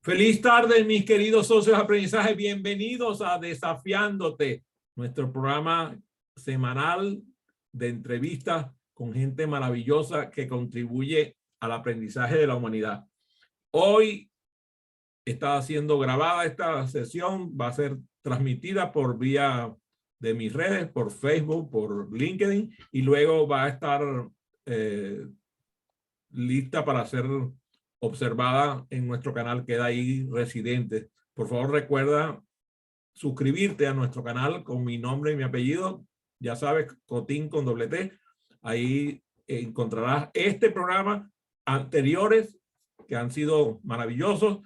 Feliz tarde, mis queridos socios de aprendizaje. Bienvenidos a Desafiándote, nuestro programa semanal de entrevistas con gente maravillosa que contribuye al aprendizaje de la humanidad. Hoy está siendo grabada esta sesión, va a ser transmitida por vía de mis redes, por Facebook, por LinkedIn, y luego va a estar lista para ser observada en nuestro canal Queda ahí Residente. Por favor, recuerda suscribirte a nuestro canal con mi nombre y mi apellido. Ya sabes, Cotín con doble T. Ahí encontrarás este programa, anteriores que han sido maravillosos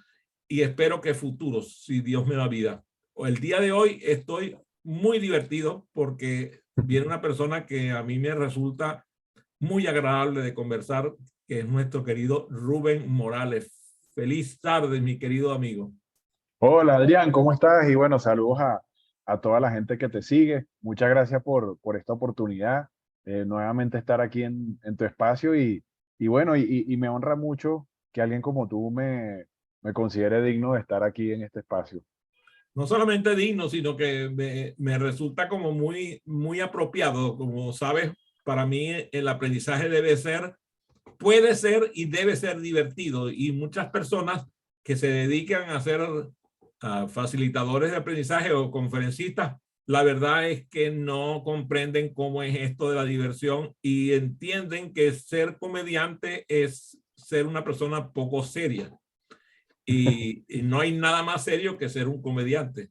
y espero que futuros, si Dios me da vida. El día de hoy estoy muy divertido porque viene una persona que a mí me resulta muy agradable de conversar, que es nuestro querido Rubén Morales. Feliz tarde, mi querido amigo. Hola Adrián, ¿cómo estás? Y bueno, saludos a toda la gente que te sigue. Muchas gracias por esta oportunidad, nuevamente estar aquí en tu espacio y bueno, y me honra mucho que alguien como tú me considere digno de estar aquí en este espacio. No solamente digno, sino que me resulta como muy apropiado. Como sabes, para mí el aprendizaje puede ser y debe ser divertido. Y muchas personas que se dedican a ser facilitadores de aprendizaje o conferencistas, la verdad es que no comprenden cómo es esto de la diversión y entienden que ser comediante es ser una persona poco seria. Y no hay nada más serio que ser un comediante.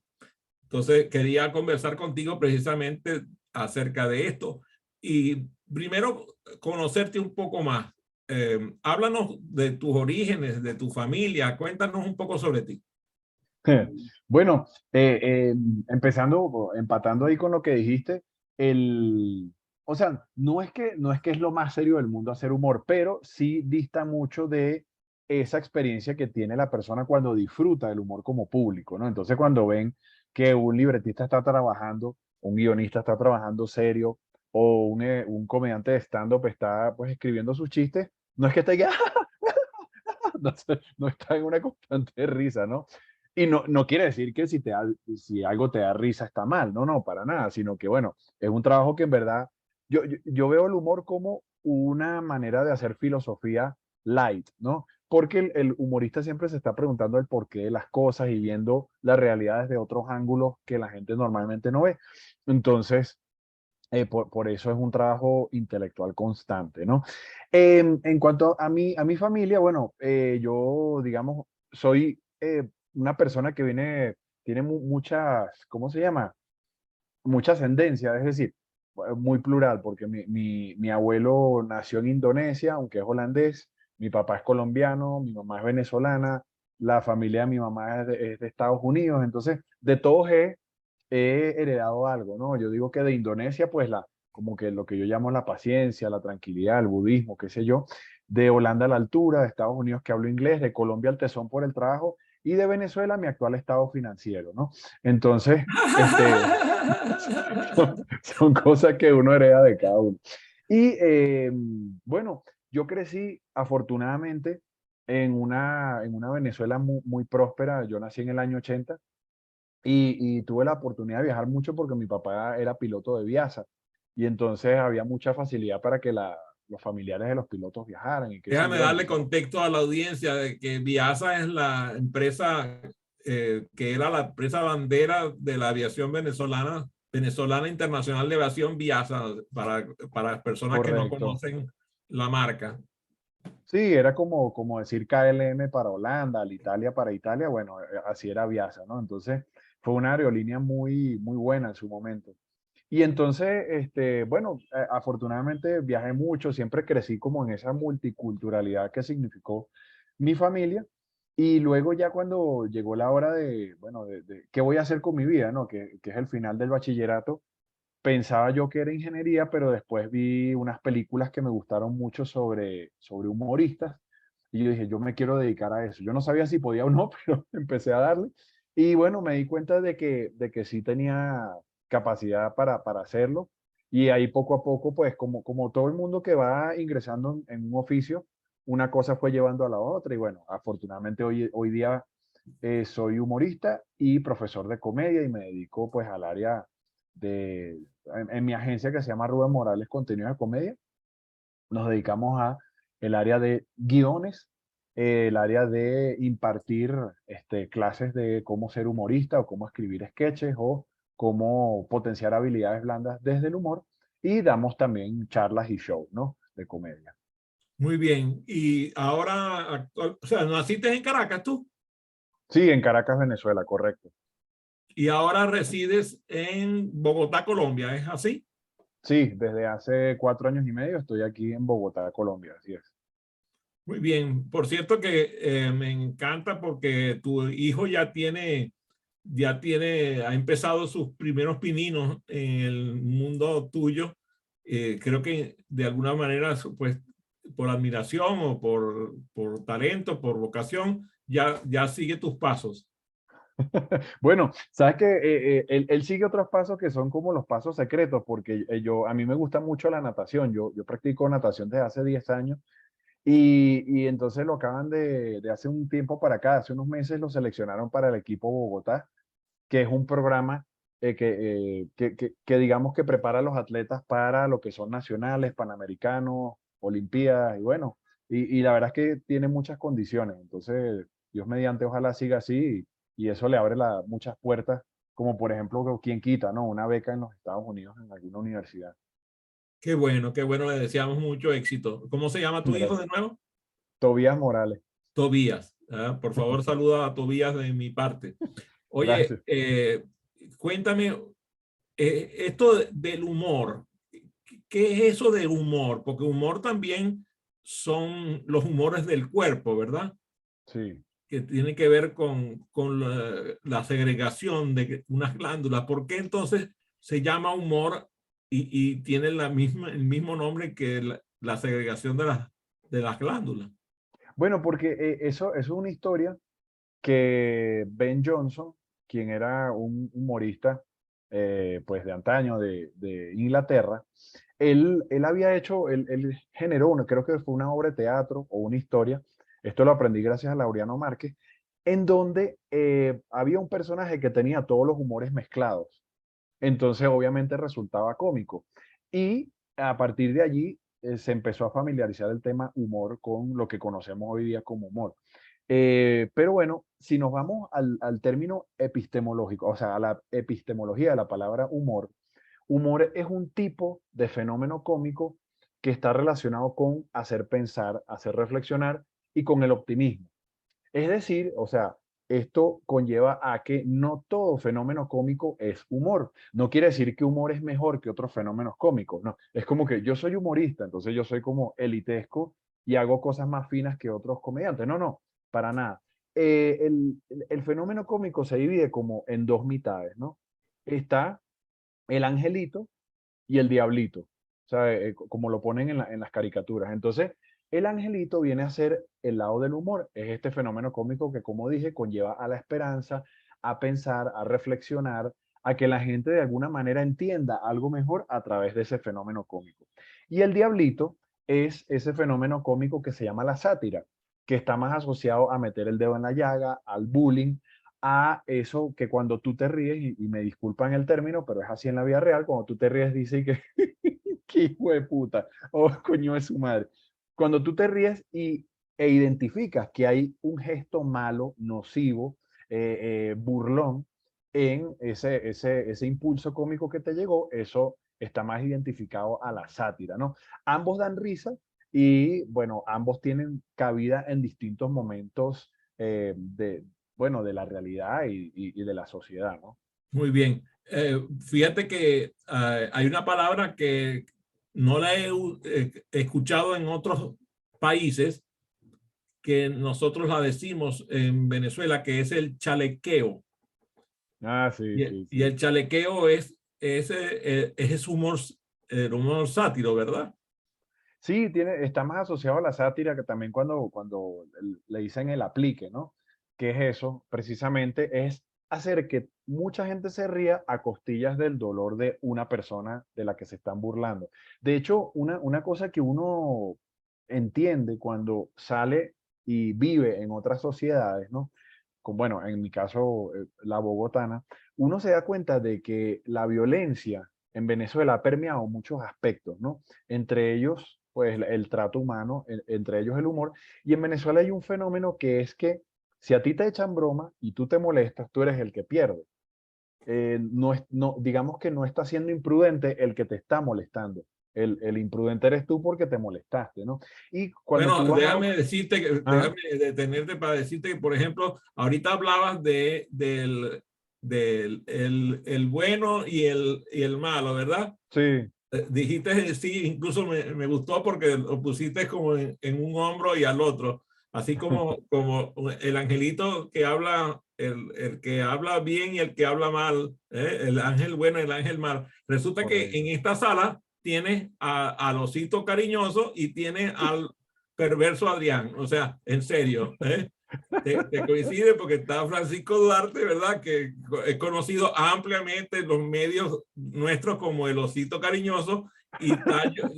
Entonces, quería conversar contigo precisamente acerca de esto. Y primero, conocerte un poco más. Háblanos de tus orígenes, de tu familia. Cuéntanos un poco sobre ti. Bueno, empatando ahí con lo que dijiste, o sea, no es que es lo más serio del mundo hacer humor, pero sí dista mucho de esa experiencia que tiene la persona cuando disfruta del humor como público, ¿no? Entonces, cuando ven que un libretista está trabajando, un guionista está trabajando serio, o un comediante de stand-up está pues escribiendo sus chistes, no es que esté no está en una constante risa, ¿no? Y no quiere decir que si algo te da risa está mal, no, para nada, sino que bueno, es un trabajo que en verdad, yo veo el humor como una manera de hacer filosofía light, ¿no? Porque el humorista siempre se está preguntando el porqué de las cosas y viendo las realidades de otros ángulos que la gente normalmente no ve. Entonces, por eso es un trabajo intelectual constante, ¿no? En cuanto a mi familia, bueno, yo, digamos, soy una persona que tiene muchas, ¿cómo se llama? Mucha ascendencia, es decir, muy plural, porque mi abuelo nació en Indonesia, aunque es holandés, mi papá es colombiano, mi mamá es venezolana, la familia de mi mamá es de Estados Unidos, entonces, de todos he heredado algo, ¿no? Yo digo que de Indonesia, pues como que lo que yo llamo la paciencia, la tranquilidad, el budismo, qué sé yo, de Holanda la altura, de Estados Unidos que hablo inglés, de Colombia el tesón por el trabajo y de Venezuela mi actual estado financiero, ¿no? Entonces, son cosas que uno hereda de cada uno. Y bueno, yo crecí afortunadamente en una Venezuela muy próspera. Yo nací en el año 80 y tuve la oportunidad de viajar mucho porque mi papá era piloto de Viasa y entonces había mucha facilidad para que los familiares de los pilotos viajaran y qué sé Déjame yo. darle Entonces, contexto a la audiencia de que Viasa es la empresa que era la empresa bandera de la aviación venezolana internacional de aviación Viasa, para personas que no correcto. conocen la marca. Sí, era como decir KLM para Holanda, Alitalia para Italia, bueno, así era Viasa, ¿no? Entonces fue una aerolínea muy buena en su momento. Y entonces, bueno, afortunadamente viajé mucho, siempre crecí como en esa multiculturalidad que significó mi familia. Y luego ya cuando llegó la hora de, bueno, de qué voy a hacer con mi vida, ¿no? Que es el final del bachillerato, pensaba yo que era ingeniería, pero después vi unas películas que me gustaron mucho sobre humoristas y yo dije, yo me quiero dedicar a eso. Yo no sabía si podía o no, pero empecé a darle. Y bueno, me di cuenta de que sí tenía capacidad para hacerlo. Y ahí poco a poco, pues como todo el mundo que va ingresando en un oficio, una cosa fue llevando a la otra. Y bueno, afortunadamente hoy día soy humorista y profesor de comedia y me dedico pues al área de, en mi agencia que se llama Rubén Morales Contenidos de Comedia, nos dedicamos a el área de guiones, el área de impartir clases de cómo ser humorista o cómo escribir sketches o cómo potenciar habilidades blandas desde el humor y damos también charlas y shows, ¿no? De comedia. Muy bien. Y ahora, o sea, ¿naciste en Caracas tú? Sí, en Caracas, Venezuela, correcto. Y ahora resides en Bogotá, Colombia, ¿es así? Sí, desde hace 4 años y medio estoy aquí en Bogotá, Colombia, así es. Muy bien. Por cierto que me encanta porque tu hijo ha empezado sus primeros pininos en el mundo tuyo. Creo que de alguna manera, pues, por admiración o por talento, por vocación, ya sigue tus pasos. Bueno, sabes que él sigue otros pasos que son como los pasos secretos, porque a mí me gusta mucho la natación. Yo practico natación desde hace 10 años y entonces lo acaban de hace un tiempo para acá, hace unos meses lo seleccionaron para el equipo Bogotá, que es un programa que digamos que prepara a los atletas para lo que son nacionales, panamericanos, olimpiadas y bueno, y la verdad es que tiene muchas condiciones. Entonces, Dios mediante, ojalá siga así y eso le abre muchas puertas, como por ejemplo, quien quita, ¿no? Una beca en los Estados Unidos en alguna universidad. Qué bueno, le deseamos mucho éxito. ¿Cómo se llama tu hijo Gracias. de nuevo? Tobías Morales. Tobías. ¿Ah? Por favor, saluda a Tobías de mi parte. Oye, Gracias. cuéntame, esto del humor, ¿qué es eso del humor? Porque humor también son los humores del cuerpo, ¿verdad? Sí. Que tiene que ver con la segregación de unas glándulas. ¿Por qué entonces se llama humor y tiene el mismo nombre que la segregación de las glándulas? Bueno, porque eso es una historia que Ben Johnson, quien era un humorista pues de antaño de Inglaterra, él había hecho, él generó, creo que fue una obra de teatro o una historia, esto lo aprendí gracias a Laureano Márquez, en donde había un personaje que tenía todos los humores mezclados. Entonces, obviamente resultaba cómico. Y a partir de allí se empezó a familiarizar el tema humor con lo que conocemos hoy día como humor. Pero bueno, si nos vamos al término epistemológico, o sea, a la epistemología de la palabra humor, humor es un tipo de fenómeno cómico que está relacionado con hacer pensar, hacer reflexionar y con el optimismo. Es decir, o sea, esto conlleva a que no todo fenómeno cómico es humor. No quiere decir que humor es mejor que otros fenómenos cómicos, no. Es como que yo soy humorista, entonces yo soy como elitesco y hago cosas más finas que otros comediantes. No, no, para nada. El fenómeno cómico se divide como en dos mitades, ¿no? Está el angelito y el diablito, o sea, como lo ponen en las caricaturas. Entonces, el angelito viene a ser el lado del humor, es este fenómeno cómico que, como dije, conlleva a la esperanza, a pensar, a reflexionar, a que la gente de alguna manera entienda algo mejor a través de ese fenómeno cómico. Y el diablito es ese fenómeno cómico que se llama la sátira, que está más asociado a meter el dedo en la llaga, al bullying, a eso que cuando tú te ríes, y me disculpan el término, pero es así en la vida real, cuando tú te ríes dice que, que hijo de puta, o coño de su madre. Cuando tú te ríes e identificas que hay un gesto malo, nocivo, burlón, en ese impulso cómico que te llegó, eso está más identificado a la sátira, ¿no? Ambos dan risa y, bueno, ambos tienen cabida en distintos momentos bueno, de la realidad y de la sociedad, ¿no? Muy bien. Fíjate que hay una palabra que no la he escuchado en otros países, que nosotros la decimos en Venezuela, que es el chalequeo. Ah, sí, sí, Y sí. el chalequeo es humor, el humor sátiro, ¿verdad? Sí, está más asociado a la sátira que también cuando le dicen el aplique, ¿no? ¿Qué es eso? Precisamente es hacer que mucha gente se ría a costillas del dolor de una persona de la que se están burlando. De hecho, una cosa que uno entiende cuando sale y vive en otras sociedades, ¿no? bueno, en mi caso, la bogotana, uno se da cuenta de que la violencia en Venezuela ha permeado muchos aspectos, ¿no? Entre ellos, pues el trato humano, entre ellos el humor. Y en Venezuela hay un fenómeno que es que si a ti te echan broma y tú te molestas, tú eres el que pierde. No, digamos que no está siendo imprudente el que te está molestando. El imprudente eres tú porque te molestaste, ¿no? Y cuando Bueno, tú vas a... déjame decirte, Ajá, déjame detenerte para decirte que, por ejemplo, ahorita hablabas el bueno y el malo, ¿verdad? sí, Dijiste sí, incluso me gustó porque lo pusiste como en un hombro y al otro, así como el angelito que habla, el que habla bien y el que habla mal, el ángel bueno y el ángel mal. Resulta que en correcto. esta sala tienes al osito cariñoso y tienes al perverso Adrián, o sea, en serio, te coincide porque está Francisco Duarte, ¿verdad? Que es conocido ampliamente en los medios nuestros como el osito cariñoso, y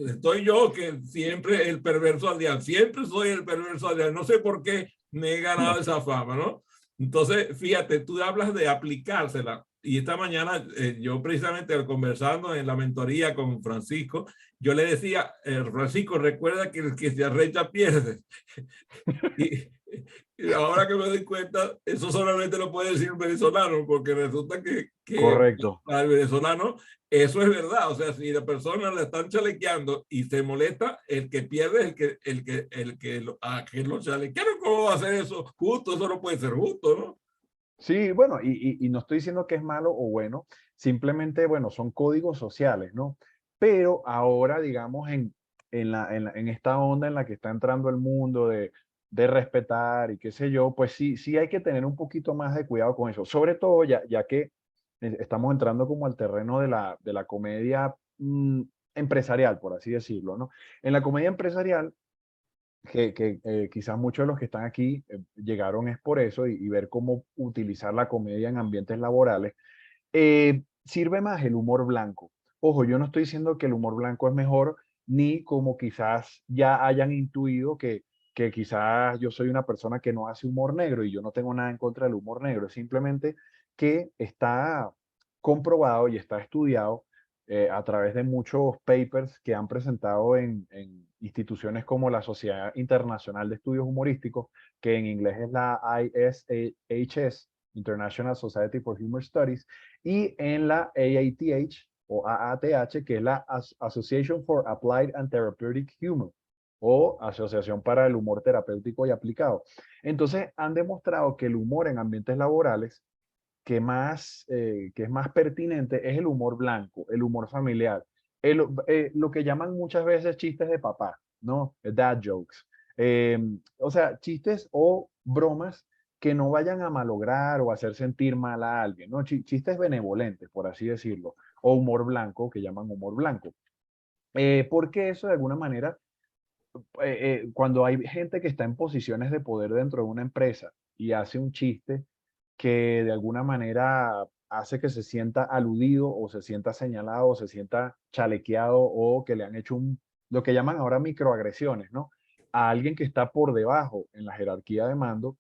estoy yo que siempre el perverso Adrián, siempre soy el perverso Adrián, no sé por qué me he ganado esa fama, ¿no? Entonces, fíjate, tú hablas de aplicársela, y esta mañana yo precisamente conversando en la mentoría con Francisco, yo le decía, Francisco, recuerda que el que se arrecha pierde. Y, y ahora que me doy cuenta, eso solamente lo puede decir un venezolano, porque resulta que Correcto. para el venezolano eso es verdad. O sea, si la persona la están chalequeando y se molesta, el que pierde es que lo chalequearon. ¿Cómo va a hacer eso justo? Eso no puede ser justo, ¿no? Sí, bueno, y no estoy diciendo que es malo o bueno, simplemente, bueno, son códigos sociales, ¿no? Pero ahora, digamos, en esta onda en la que está entrando el mundo de respetar y qué sé yo, pues sí, sí hay que tener un poquito más de cuidado con eso. Sobre todo ya que estamos entrando como al terreno de la comedia empresarial, por así decirlo, ¿no? En la comedia empresarial quizás muchos de los que están aquí llegaron es por eso y ver cómo utilizar la comedia en ambientes laborales. Sirve más el humor blanco. Ojo, yo no estoy diciendo que el humor blanco es mejor, ni como quizás ya hayan intuido que quizás yo soy una persona que no hace humor negro y yo no tengo nada en contra del humor negro. Es simplemente que está comprobado y está estudiado a través de muchos papers que han presentado en instituciones como la Sociedad Internacional de Estudios Humorísticos, que en inglés es la ISHS, International Society for Humor Studies, y en la AATH o AATH, que es la Association for Applied and Therapeutic Humor, o Asociación para el Humor Terapéutico y Aplicado. Entonces, han demostrado que el humor en ambientes laborales que es más pertinente es el humor blanco, el humor familiar, lo que llaman muchas veces chistes de papá, ¿no? Dad jokes. O sea, chistes o bromas que no vayan a malograr o hacer sentir mal a alguien, ¿no? Chistes benevolentes, por así decirlo, o humor blanco, que llaman humor blanco. Porque eso de alguna manera, cuando hay gente que está en posiciones de poder dentro de una empresa y hace un chiste, que de alguna manera hace que se sienta aludido o se sienta señalado o se sienta chalequeado o que le han hecho lo que llaman ahora microagresiones, ¿no? A alguien que está por debajo en la jerarquía de mando,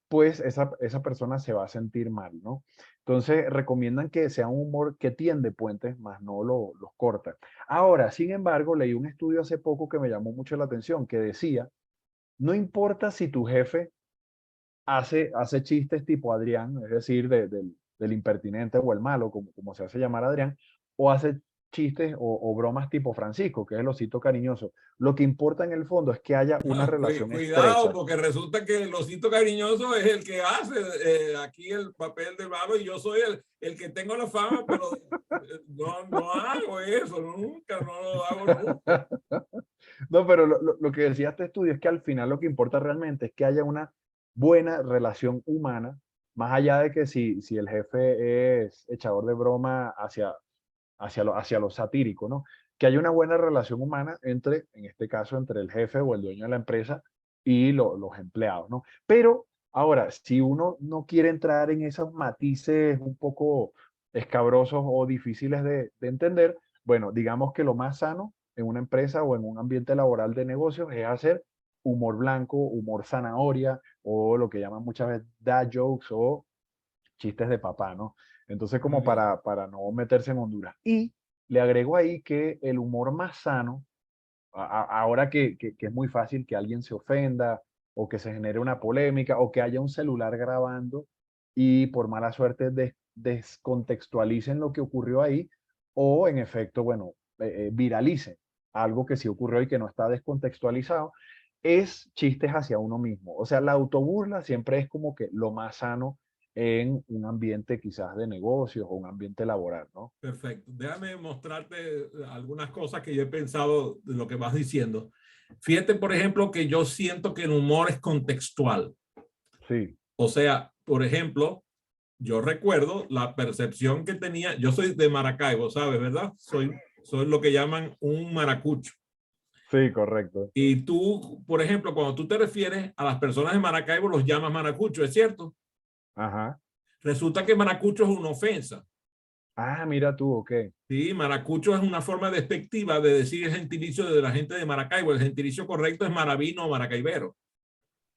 pues esa persona se va a sentir mal, ¿no? Entonces recomiendan que sea un humor que tiende puentes, más no los corta. Ahora, sin embargo, leí un estudio hace poco que me llamó mucho la atención, que decía, no importa si tu jefe hace chistes tipo Adrián, es decir, del impertinente o el malo, como se hace llamar Adrián, o hace chistes o bromas tipo Francisco, que es el osito cariñoso. Lo que importa en el fondo es que haya una relación Cuidado, estrecha. porque resulta que el osito cariñoso es el que hace aquí el papel de malo y yo soy el que tengo la fama, pero no hago eso, nunca, no lo hago nunca. No, pero lo que decía este estudio es que al final lo que importa realmente es que haya una buena relación humana, más allá de que si el jefe es echador de broma hacia lo satírico, ¿no? Que haya una buena relación humana entre, en este caso, entre el jefe o el dueño de la empresa y los empleados, ¿no? Pero ahora, si uno no quiere entrar en esos matices un poco escabrosos o difíciles de entender, bueno, digamos que lo más sano en una empresa o en un ambiente laboral de negocios es hacer humor blanco, humor zanahoria, o lo que llaman muchas veces dad jokes o chistes de papá, ¿no? Entonces, Muy como bien. para no meterse en Honduras. Y le agrego ahí que el humor más sano, ahora que es muy fácil que alguien se ofenda o que se genere una polémica o que haya un celular grabando y por mala suerte descontextualicen lo que ocurrió ahí o en efecto, bueno, viralicen algo que sí ocurrió y que no está descontextualizado, es chistes hacia uno mismo. O sea, la autoburla siempre es como que lo más sano en un ambiente quizás de negocios o un ambiente laboral, ¿no? Perfecto. Déjame mostrarte algunas cosas que yo he pensado de lo que vas diciendo. Fíjate, por ejemplo, que yo siento que el humor es contextual. Sí, O sea, por ejemplo, yo recuerdo la percepción que tenía. Yo soy de Maracaibo, ¿sabes, verdad? Soy lo que llaman un maracucho. sí, correcto. Y tú, por ejemplo, cuando tú te refieres a las personas de Maracaibo, los llamas maracucho, ¿es cierto? Ajá. Resulta que maracucho es una ofensa. Ah, mira tú, ok. Sí, maracucho es una forma despectiva de decir el gentilicio de la gente de Maracaibo. El gentilicio correcto es maravino o maracaibero.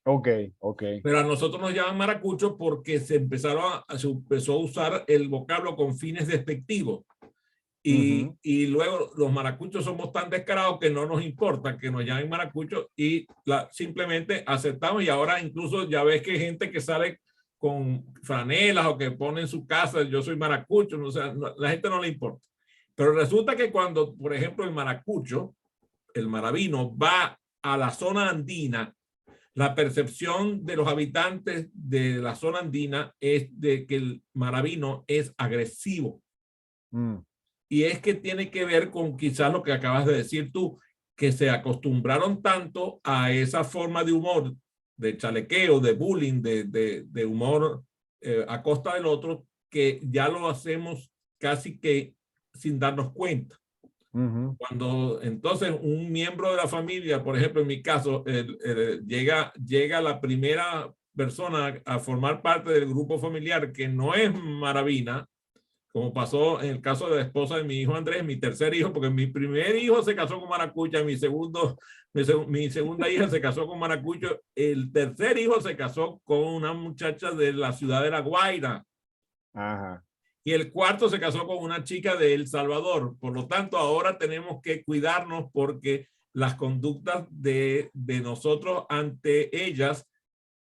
Ok, ok. Pero a nosotros nos llaman maracucho porque se empezó a usar el vocablo con fines despectivos. Ujú, Y luego los maracuchos somos tan descarados que no nos importa que nos llamen maracuchos y simplemente aceptamos. Y ahora incluso ya ves que hay gente que sale con franelas o que pone en su casa, yo soy maracucho, o sea, la gente no le importa. Pero resulta que cuando, por ejemplo, el maracucho, el maravino, va a la zona andina, la percepción de los habitantes de la zona andina es de que el maravino es agresivo. mm, Y es que tiene que ver con quizás lo que acabas de decir tú, que se acostumbraron tanto a esa forma de humor, de chalequeo, de bullying, de humor a costa del otro, que ya lo hacemos casi que sin darnos cuenta. ujú, Cuando entonces un miembro de la familia, por ejemplo, en mi caso, llega la primera persona a formar parte del grupo familiar que no es Maravina, como pasó en el caso de la esposa de mi hijo Andrés, mi tercer hijo, porque mi primer hijo se casó con maracucha, mi segunda hija se casó con maracucho, el tercer hijo se casó con una muchacha de la ciudad de La Guaira ajá. y el cuarto se casó con una chica de El Salvador. Por lo tanto, ahora tenemos que cuidarnos porque las conductas de nosotros ante ellas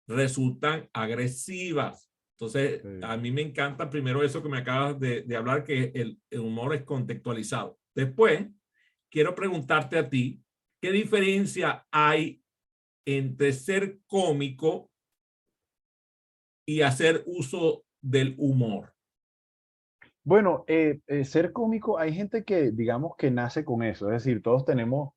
resultan agresivas. Entonces, Sí. a mí me encanta primero eso que me acabas de hablar, que el humor es contextualizado. Después, quiero preguntarte a ti, ¿qué diferencia hay entre ser cómico y hacer uso del humor? Bueno, ser cómico, hay gente que, digamos, que nace con eso. Es decir, todos tenemos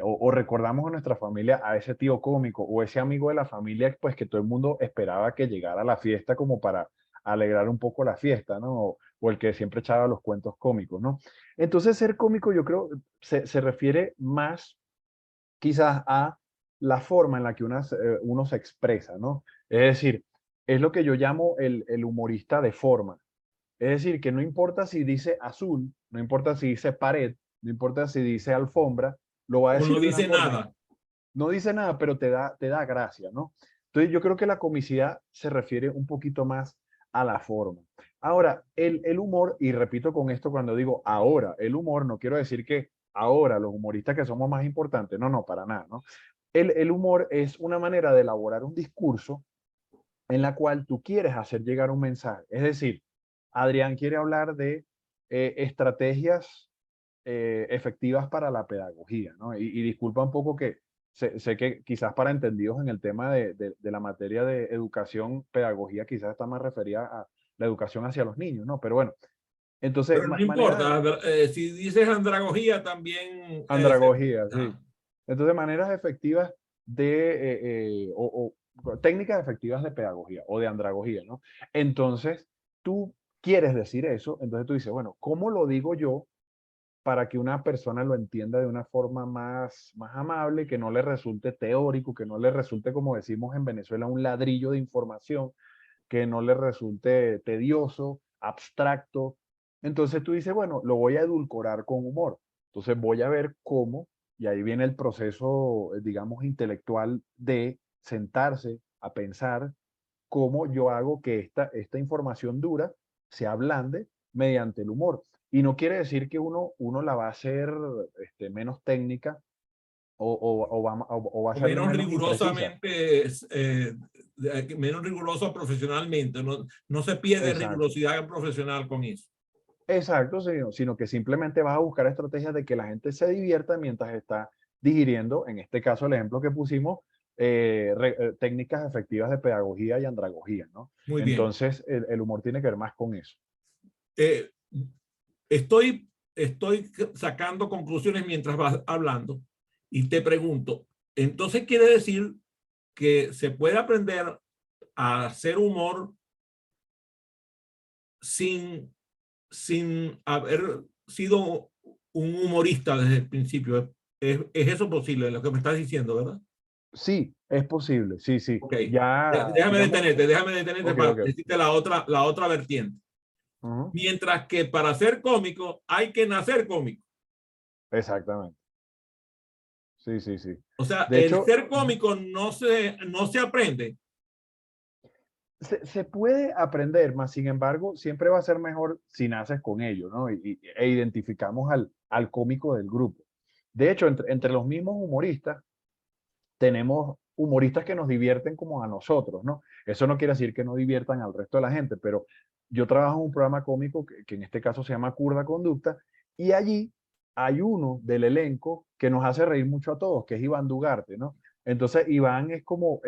o recordamos en nuestra familia a ese tío cómico o ese amigo de la familia, pues que todo el mundo esperaba que llegara a la fiesta como para alegrar un poco la fiesta, ¿no? O el que siempre echaba los cuentos cómicos, ¿no? Entonces, ser cómico, yo creo, se refiere más quizás a la forma en la que uno se expresa, ¿no? Es decir, es lo que yo llamo el humorista de forma. Es decir, que no importa si dice azul, no importa si dice pared, no importa si dice alfombra, lo va a O no decir de una dice forma, nada. no dice nada, pero te da gracia, ¿no? Entonces yo creo que la comicidad se refiere un poquito más a la forma. Ahora, el humor, y repito con esto cuando digo ahora, el humor, no quiero decir que ahora los humoristas que somos más importantes, no, no, para nada, ¿no? El humor es una manera de elaborar un discurso en la cual tú quieres hacer llegar un mensaje. Es decir, Adrián quiere hablar de estrategias efectivas para la pedagogía, ¿no? Y disculpa un poco que sé que quizás para entendidos en el tema de la materia de educación, pedagogía quizás está más referida a la educación hacia los niños, ¿no? Pero bueno, entonces, Pero no manera, importa. Si dices andragogía, también andragogía, sí. ah, Entonces, maneras efectivas técnicas efectivas de pedagogía o de andragogía, ¿no? Entonces, tú quieres decir eso, entonces tú dices, bueno, ¿cómo lo digo yo para que una persona lo entienda de una forma más amable, que no le resulte teórico, que no le resulte, como decimos en Venezuela, un ladrillo de información, que no le resulte tedioso, abstracto? Entonces tú dices, bueno, lo voy a edulcorar con humor. Entonces voy a ver cómo y ahí viene el proceso, digamos, intelectual de sentarse a pensar cómo yo hago que esta información dura se ablande mediante el humor. Y no quiere decir que uno la va a hacer menos técnica o va a O ser menos menos imprecisa. rigurosamente, menos riguroso profesionalmente. No, no se pierde Exacto. rigurosidad profesional con eso. Exacto, sino que simplemente vas a buscar estrategias de que la gente se divierta mientras está digiriendo, en este caso el ejemplo que pusimos, técnicas efectivas de pedagogía y andragogía, ¿no? Muy bien. Entonces, el humor tiene que ver más con eso. Eh, estoy sacando conclusiones mientras vas hablando y te pregunto, entonces quiere decir que se puede aprender a hacer humor sin haber sido un humorista desde el principio. Es eso posible, lo que me estás diciendo, ¿verdad? Sí, es posible, sí, sí. Ok. Ya, digamos, Déjame detenerte ok, para ok. decirte la otra vertiente. Ujú, Mientras que para ser cómico hay que nacer cómico. exactamente. Sí, sí, sí. O sea, De el hecho, ser cómico no se aprende. se puede aprender, más sin embargo, siempre va a ser mejor si naces con ello, ¿no? E identificamos al cómico del grupo. De hecho, entre los mismos humoristas, tenemos humoristas que nos divierten como a nosotros, ¿no? Eso no quiere decir que no diviertan al resto de la gente, pero yo trabajo en un programa cómico que en este caso se llama Curda Conducta, y allí hay uno del elenco que nos hace reír mucho a todos, que es Iván Dugarte, ¿no? Entonces, Iván es como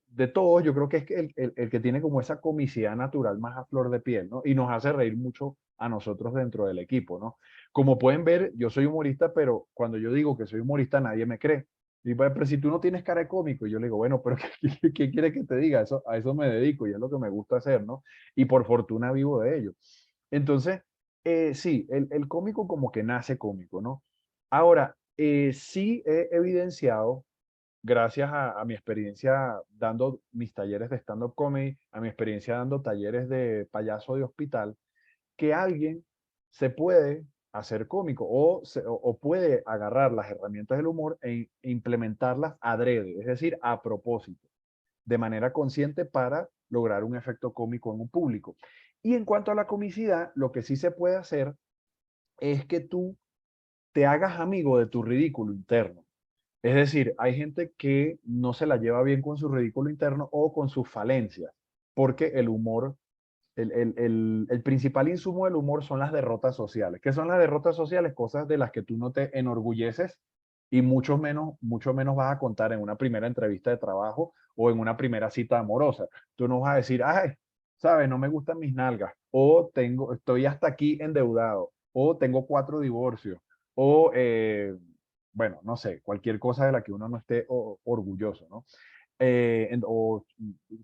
de todos, yo creo que es el que tiene como esa comicidad natural más a flor de piel, ¿no? Y nos hace reír mucho a nosotros dentro del equipo, ¿no? Como pueden ver, yo soy humorista, pero cuando yo digo que soy humorista, nadie me cree. Y pues, pero si tú no tienes cara de cómico, yo le digo, bueno, pero ¿qué quieres que te diga? Eso, a eso me dedico y es lo que me gusta hacer, ¿no? Y por fortuna vivo de ello. Entonces, sí, el cómico como que nace cómico, ¿no? Ahora, sí he evidenciado, gracias a mi experiencia dando mis talleres de stand-up comedy, a mi experiencia dando talleres de payaso de hospital, que alguien se puede hacer cómico o puede agarrar las herramientas del humor e implementarlas adrede, es decir, a propósito, de manera consciente para lograr un efecto cómico en un público. Y en cuanto a la comicidad, lo que sí se puede hacer es que tú te hagas amigo de tu ridículo interno. Es decir, hay gente que no se la lleva bien con su ridículo interno o con sus falencias, porque el humor el principal insumo del humor son las derrotas sociales. ¿Qué son las derrotas sociales? Cosas de las que tú no te enorgulleces y mucho menos vas a contar en una primera entrevista de trabajo o en una primera cita amorosa. Tú no vas a decir, ay, sabes, no me gustan mis nalgas, o estoy hasta aquí endeudado, o tengo 4 divorcios, o, bueno, no sé, cualquier cosa de la que uno no esté orgulloso, ¿no? O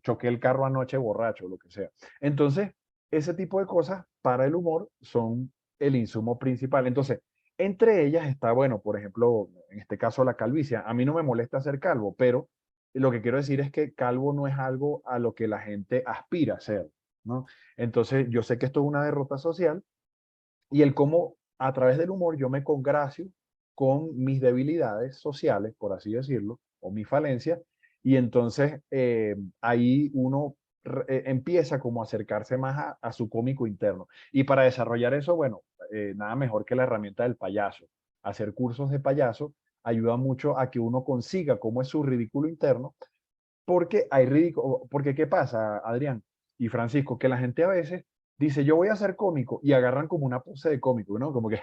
choqué el carro anoche borracho, lo que sea. Entonces, ese tipo de cosas para el humor son el insumo principal. Entonces, entre ellas está, bueno, por ejemplo, en este caso la calvicie. A mí no me molesta ser calvo, pero lo que quiero decir es que calvo no es algo a lo que la gente aspira a ser, ¿no? Entonces, yo sé que esto es una derrota social y el cómo a través del humor yo me congracio con mis debilidades sociales, por así decirlo, o mis falencias, y entonces ahí uno empieza como a acercarse más a su cómico interno. Y para desarrollar eso, bueno, nada mejor que la herramienta del payaso. Hacer cursos de payaso ayuda mucho a que uno consiga cómo es su ridículo interno, porque hay ridículo, porque ¿qué pasa, Adrián y Francisco? Que la gente a veces dice, yo voy a ser cómico y agarran como una pose de cómico, ¿no? Como que,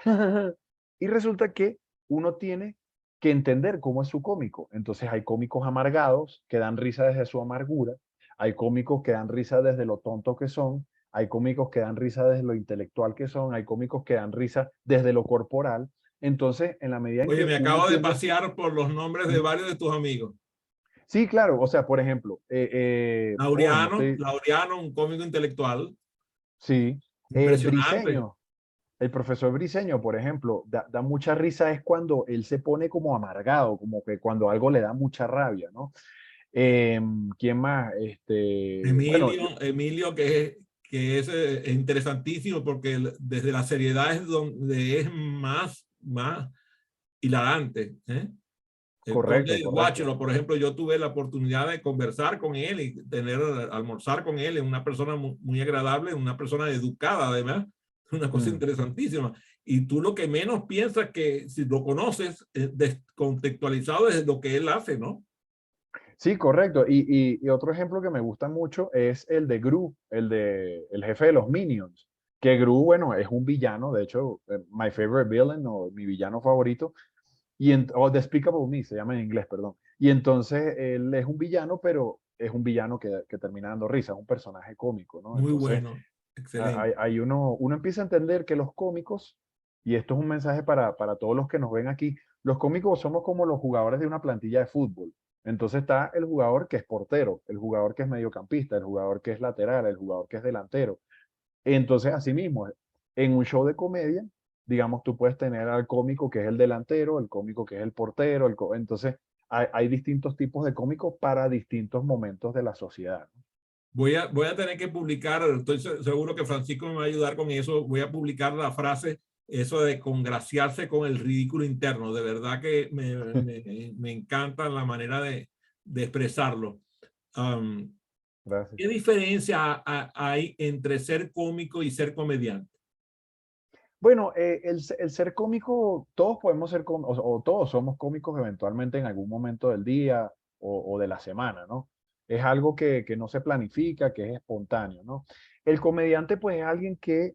y resulta que uno tiene que entender cómo es su cómico. Entonces hay cómicos amargados que dan risa desde su amargura, hay cómicos que dan risa desde lo tonto que son, hay cómicos que dan risa desde lo intelectual que son, hay cómicos que dan risa desde lo corporal. Entonces, en la medida en Oye, que me uno acabo de entiende, pasear por los nombres de varios de tus amigos. sí, claro, o sea, por ejemplo, no estoy, Laureano, un cómico intelectual sí, impresionante. Briseño, el profesor Briseño, por ejemplo, da mucha risa es cuando él se pone como amargado, como que cuando algo le da mucha rabia, ¿no? ¿Quién más? Bueno, Emilio que es interesantísimo porque desde la seriedad es donde es más hilarante. El Correcto, conde de correcto. Guácharo, por ejemplo, yo tuve la oportunidad de conversar con él y almorzar con él. Es una persona muy agradable, una persona educada, además, una cosa interesantísima. Y tú lo que menos piensas que si lo conoces, descontextualizado es lo que él hace, ¿no? Sí, correcto. Y otro ejemplo que me gusta mucho es el de Gru, el jefe de los Minions. Que Gru, bueno, es un villano, de hecho, my favorite villain o mi villano favorito. O Despicable Me, se llama en inglés, perdón. Y entonces él es un villano, pero es un villano que termina dando risa, es un personaje cómico, ¿no? Muy Entonces bueno, excelente. uno empieza a entender que los cómicos, y esto es un mensaje para todos los que nos ven aquí, los cómicos somos como los jugadores de una plantilla de fútbol. Entonces está el jugador que es portero, el jugador que es mediocampista, el jugador que es lateral, el jugador que es delantero. Entonces, asimismo, en un show de comedia, digamos, tú puedes tener al cómico que es el delantero, el cómico que es el portero, entonces hay distintos tipos de cómicos para distintos momentos de la sociedad. Voy a tener que publicar, estoy seguro que Francisco me va a ayudar con eso. Voy a publicar la frase, eso de congraciarse con el ridículo interno. De verdad que me encanta la manera de expresarlo. Gracias. ¿Qué diferencia hay entre ser cómico y ser comediante? Bueno, el ser cómico, todos podemos ser cómicos, o todos somos cómicos eventualmente en algún momento del día o de la semana, ¿no? Es algo que no se planifica, que es espontáneo, ¿no? El comediante, pues, es alguien que,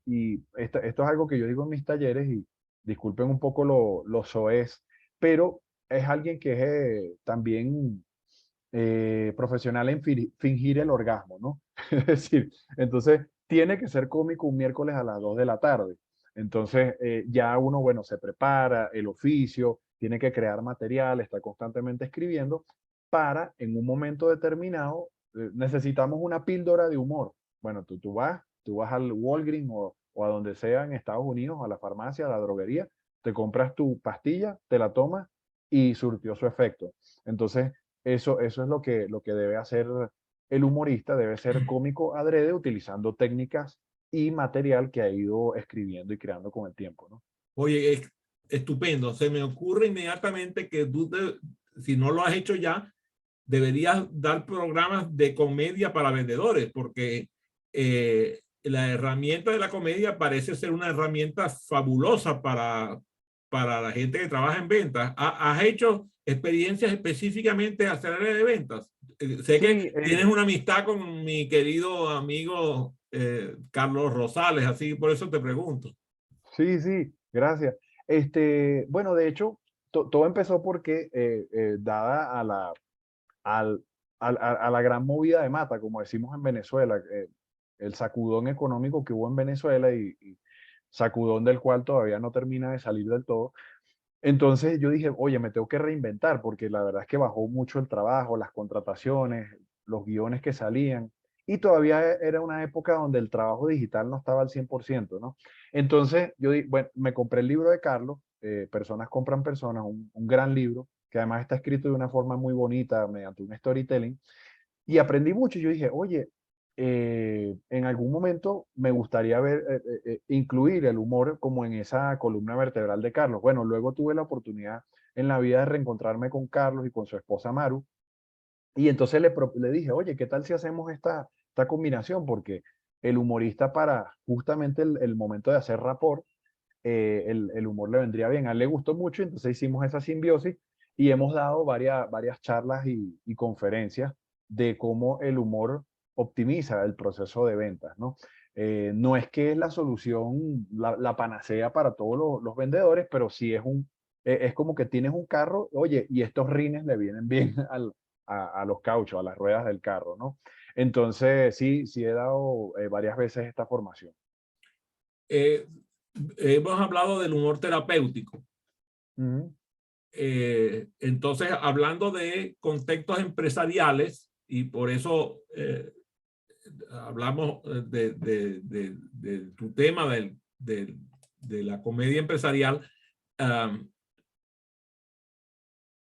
y esto es algo que yo digo en mis talleres, y disculpen un poco lo soez, pero es alguien que es también profesional en fingir el orgasmo, ¿no? Es decir, entonces tiene que ser cómico un miércoles a las 2 de la tarde. Entonces ya uno, bueno, se prepara el oficio, tiene que crear material, está constantemente escribiendo para en un momento determinado, necesitamos una píldora de humor. Bueno, tú vas al Walgreens o a donde sea en Estados Unidos, a la farmacia, a la droguería, te compras tu pastilla, te la tomas y surtió su efecto. Entonces, eso es lo que debe hacer el humorista, debe ser cómico adrede utilizando técnicas y material que ha ido escribiendo y creando con el tiempo, ¿no? Oye, es estupendo. Se me ocurre inmediatamente que si no lo has hecho ya, deberías dar programas de comedia para vendedores, porque la herramienta de la comedia parece ser una herramienta fabulosa para la gente que trabaja en ventas. ¿Has hecho experiencias específicamente acerca de ventas? Sé que Sí, tienes una amistad con mi querido amigo Carlos Rosales, así por eso te pregunto. sí, gracias. Bueno, de hecho, todo empezó porque, dada al, a la gran movida de mata, como decimos en Venezuela, el sacudón económico que hubo en Venezuela y sacudón del cual todavía no termina de salir del todo. Entonces yo dije, oye, me tengo que reinventar porque la verdad es que bajó mucho el trabajo, las contrataciones, los guiones que salían y todavía era una época donde el trabajo digital no estaba al 100%, ¿no? Entonces yo bueno, me compré el libro de Carlos, Personas compran personas, un gran libro que además está escrito de una forma muy bonita mediante un storytelling y aprendí mucho. Y yo dije, oye, en algún momento me gustaría ver, incluir el humor como en esa columna vertebral de Carlos. Bueno, luego tuve la oportunidad en la vida de reencontrarme con Carlos y con su esposa Maru. Y entonces le dije, oye, ¿qué tal si hacemos esta combinación? Porque el humorista para justamente el momento de hacer rapport, el humor le vendría bien. A él le gustó mucho, entonces hicimos esa simbiosis y hemos dado varias charlas y conferencias de cómo el humor optimiza el proceso de ventas, ¿no? No es que es la solución, la panacea para todos los vendedores, pero sí es como que tienes un carro, oye, y estos rines le vienen bien a los cauchos, a las ruedas del carro, ¿no? Entonces, sí he dado varias veces esta formación. Eh, Hemos hablado del humor terapéutico. Ujú. Entonces, hablando de contextos empresariales, y por eso hablamos de tu tema de la comedia empresarial,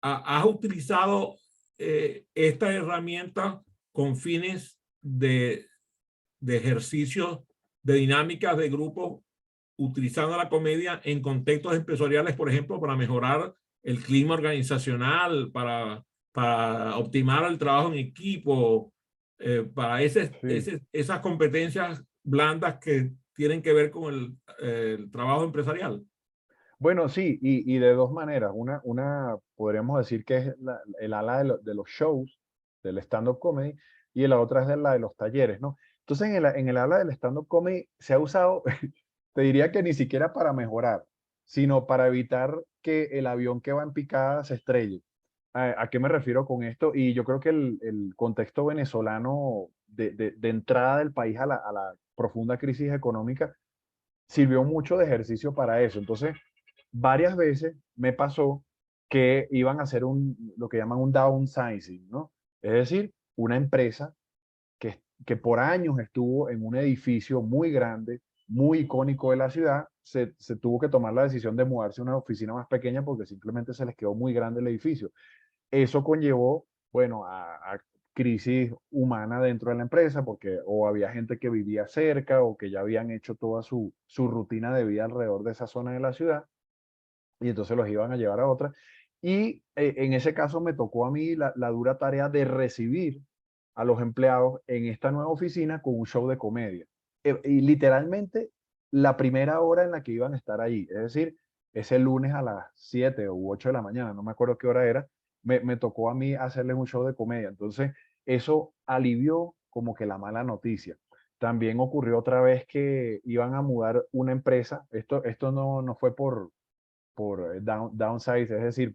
¿has utilizado esta herramienta con fines de ejercicios de dinámicas de grupo utilizando la comedia en contextos empresariales, por ejemplo, para mejorar el clima organizacional, para optimar el trabajo en equipo, para Sí. esas competencias blandas que tienen que ver con el trabajo empresarial. Bueno, sí, y de dos maneras. Una podríamos decir que es el ala de los shows, del stand-up comedy, y la otra es la de los talleres, ¿no? Entonces, en el ala del stand-up comedy se ha usado, te diría que ni siquiera para mejorar, sino para evitar que el avión que va en picada se estrelle. ¿A qué me refiero con esto? Y yo creo que el contexto venezolano de entrada del país a la profunda crisis económica sirvió mucho de ejercicio para eso. Entonces, varias veces me pasó que iban a hacer lo que llaman un downsizing, ¿no? Es decir, una empresa que por años estuvo en un edificio muy grande, muy icónico de la ciudad, se tuvo que tomar la decisión de mudarse a una oficina más pequeña porque simplemente se les quedó muy grande el edificio. Eso conllevó, bueno, a crisis humana dentro de la empresa, porque o había gente que vivía cerca o que ya habían hecho toda su rutina de vida alrededor de esa zona de la ciudad, y entonces los iban a llevar a otra. Y en ese caso me tocó a mí la dura tarea de recibir a los empleados en esta nueva oficina con un show de comedia. Y literalmente la primera hora en la que iban a estar ahí, es decir, ese lunes a las 7 u 8 de la mañana, no me acuerdo qué hora era, me tocó a mí hacerles un show de comedia. Entonces, eso alivió como que la mala noticia. También ocurrió otra vez que iban a mudar una empresa. Esto no fue por downsize, es decir,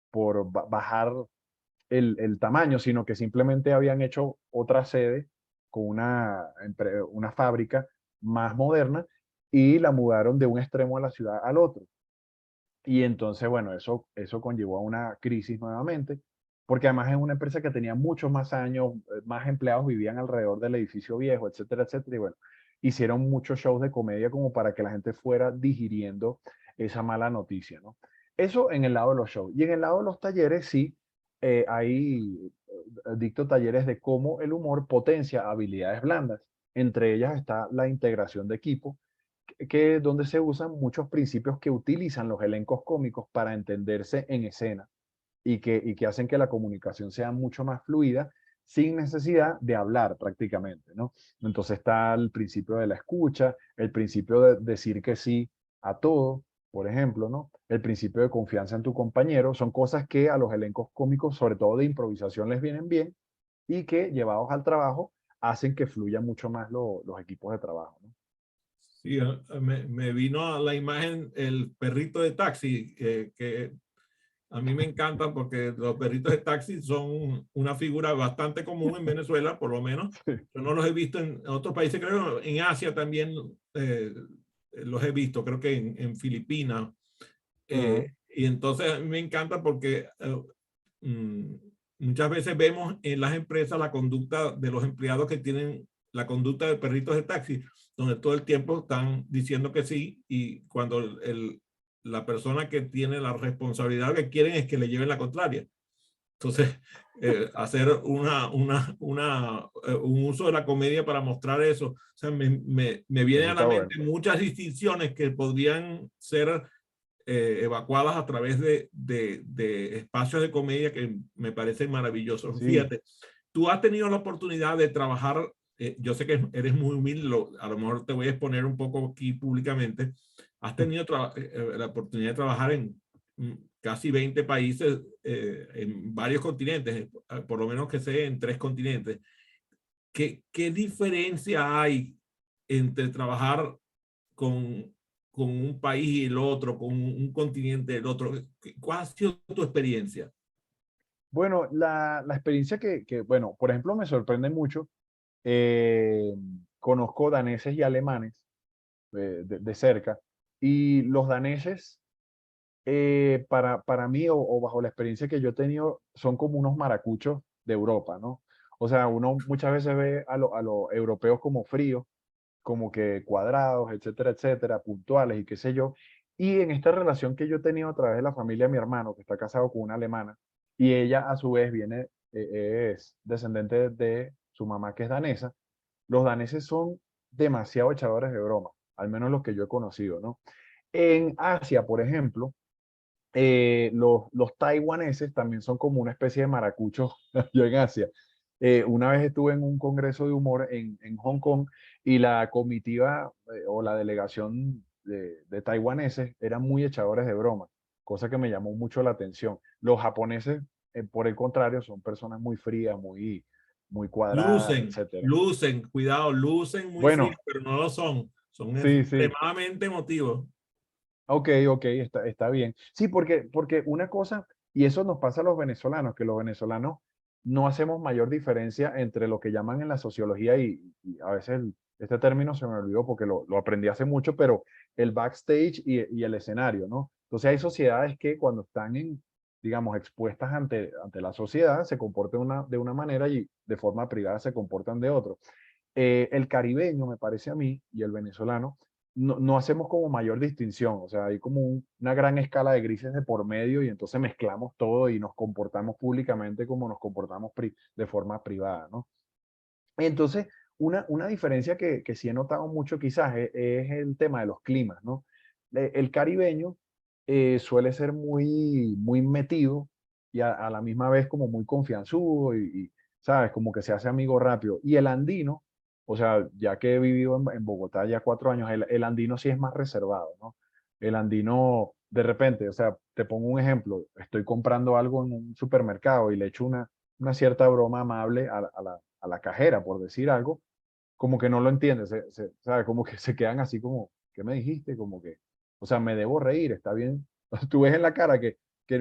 por bajar el tamaño, sino que simplemente habían hecho otra sede con una fábrica más moderna y la mudaron de un extremo de la ciudad al otro. Y entonces, bueno, eso conllevó a una crisis nuevamente, porque además es una empresa que tenía muchos más años, más empleados vivían alrededor del edificio viejo, etcétera, etcétera. Y bueno, hicieron muchos shows de comedia como para que la gente fuera digiriendo esa mala noticia, ¿no? Eso en el lado de los shows. Y en el lado de los talleres, sí, dicto talleres de cómo el humor potencia habilidades blandas. Entre ellas está la integración de equipo, donde se usan muchos principios que utilizan los elencos cómicos para entenderse en escena y que hacen que la comunicación sea mucho más fluida sin necesidad de hablar prácticamente, ¿no? Entonces está el principio de la escucha, el principio de decir que sí a todo, por ejemplo, ¿no? El principio de confianza en tu compañero, son cosas que a los elencos cómicos, sobre todo de improvisación, les vienen bien y que llevados al trabajo hacen que fluyan mucho más los equipos de trabajo, ¿no? Sí, me vino a la imagen el perrito de taxi, que a mí me encantan porque los perritos de taxi son una figura bastante común en Venezuela, por lo menos. Yo no los he visto en otros países, creo en Asia también los he visto, creo que en Filipinas. Ujú. Y entonces a mí me encanta porque mm, muchas veces vemos en las empresas la conducta de los empleados que tienen la conducta de perritos de taxi, donde todo el tiempo están diciendo que sí y cuando la persona que tiene la responsabilidad que quieren es que le lleven la contraria. Entonces, hacer un uso de la comedia para mostrar eso, o sea, me viene Eso a la está bueno. mente muchas distinciones que podrían ser evacuadas a través de espacios de comedia que me parecen maravillosos. Sí. Fíjate, tú has tenido la oportunidad de trabajar, yo sé que eres muy humilde, a lo mejor te voy a exponer un poco aquí públicamente, has tenido la oportunidad de trabajar en casi 20 países, en varios continentes, por lo menos que sé, en 3 continentes. ¿Qué diferencia hay entre trabajar con, con un país y el otro, con un continente y el otro? ¿Cuál ha sido tu experiencia? Bueno, la experiencia bueno, por ejemplo, me sorprende mucho. eh, Conozco daneses y alemanes de cerca, y los daneses, para mí, o bajo la experiencia que yo he tenido, son como unos maracuchos de Europa, ¿no? O sea, uno muchas veces ve a los europeos como fríos, como que cuadrados, etcétera, etcétera, puntuales y qué sé yo. Y en esta relación que yo he tenido a través de la familia de mi hermano, que está casado con una alemana, y ella a su vez es descendente de su mamá que es danesa, los daneses son demasiado echadores de broma. al menos los que yo he conocido, ¿no? En Asia, por ejemplo, los taiwaneses también son como una especie de maracuchos yo en Asia. Una vez estuve en un congreso de humor en Hong Kong y la comitiva o la delegación de taiwaneses eran muy echadores de broma, cosa que me llamó mucho la atención. Los japoneses, por el contrario, son personas muy frías, muy cuadradas, etcétera. Lucen, cuidado, lucen muy fríos, Bueno, pero no lo son. Son sí, sí. extremadamente emotivos. Ok, ok, está bien. Sí, porque una cosa, y eso nos pasa a los venezolanos, que los venezolanos no hacemos mayor diferencia entre lo que llaman en la sociología y a veces este término se me olvidó porque lo aprendí hace mucho, pero el backstage y el escenario, ¿no? Entonces hay sociedades que cuando están digamos, expuestas ante la sociedad se comportan de una manera y de forma privada se comportan de otro. El caribeño, me parece a mí, y el venezolano, no hacemos como mayor distinción, o sea, hay como una gran escala de grises de por medio y entonces mezclamos todo y nos comportamos públicamente como nos comportamos de forma privada, ¿no? Entonces, una diferencia que sí he notado mucho quizás es el tema de los climas, ¿no? El caribeño suele ser muy metido y a la misma vez como muy confianzudo ¿sabes? Como que se hace amigo rápido. Y el andino, o sea, ya que he vivido en Bogotá ya 4 años, el andino sí es más reservado, ¿no? El andino, de repente, o sea, te pongo un ejemplo, estoy comprando algo en un supermercado y le echo una cierta broma amable a la cajera, por decir algo, como que no lo entiende, ¿sabe? Como que se quedan así como, ¿qué me dijiste? Como que, o sea, me debo reír, está bien. Tú ves en la cara que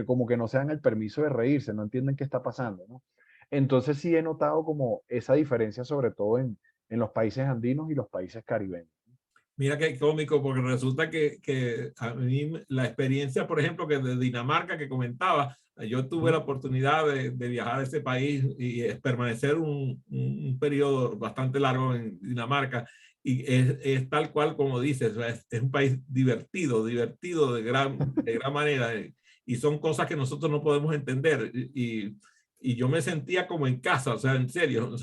como que no se dan el permiso de reírse, no entienden qué está pasando, ¿no? Entonces sí he notado como esa diferencia, sobre todo en los países andinos y los países caribeños. Mira qué cómico, porque resulta que a mí la experiencia, por ejemplo, que de Dinamarca que comentaba, yo tuve Ujú. la oportunidad de viajar a ese país y permanecer un periodo bastante largo en Dinamarca. Y es tal cual como dices, es un país divertido, divertido de gran manera. Y son cosas que nosotros no podemos entender. Y yo me sentía como en casa, o sea, en serio,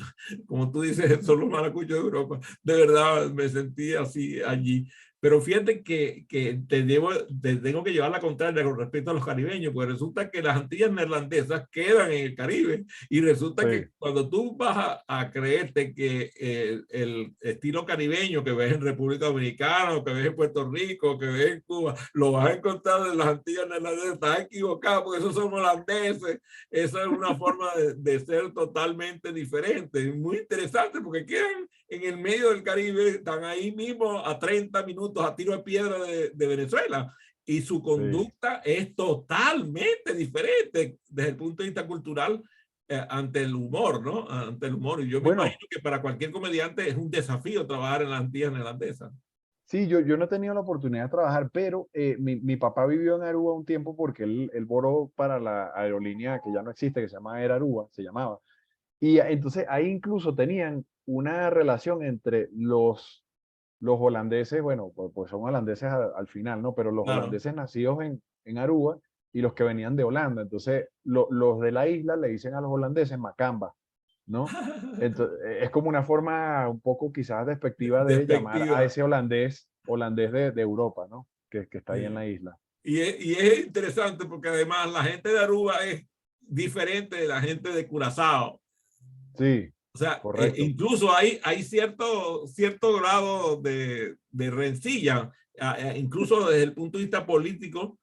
como tú dices, son los maracuchos de Europa. De verdad me sentí así allí. Pero fíjate que te tengo que llevar la contraria con respecto a los caribeños, porque resulta que las Antillas neerlandesas quedan en el Caribe y resulta que Sí, cuando tú vas a creerte que el estilo caribeño que ves en República Dominicana, o que ves en Puerto Rico, o que ves en Cuba, lo vas a encontrar en las Antillas neerlandesas, estás equivocado porque esos son holandeses, esa es una forma de ser totalmente diferente, muy interesante porque quedan en el medio del Caribe, están ahí mismo a 30 minutos a tiro de piedra de Venezuela y su sí. conducta es totalmente diferente desde el punto de vista cultural ante el humor, ¿no? Ante el humor. Y yo me Bueno, imagino que para cualquier comediante es un desafío trabajar en las Antillas neerlandesas. sí, yo no he tenido la oportunidad de trabajar, pero mi papá vivió en Aruba un tiempo porque él voló para la aerolínea que ya no existe, que se llama Air Aruba, se llamaba. Y entonces ahí incluso tenían una relación entre los holandeses, bueno, pues son holandeses al final, ¿no? Pero los Claro. holandeses nacidos en Aruba y los que venían de Holanda. Entonces, los de la isla le dicen a los holandeses Macamba, ¿no? Entonces, es como una forma un poco quizás despectiva de llamar a Despectiva. ese holandés de Europa, ¿no? Que está ahí en Sí. la isla. Y es interesante porque además la gente de Aruba es diferente de la gente de Curazao. Sí, O sea, correcto. incluso hay cierto grado de rencilla, incluso desde el punto de vista político.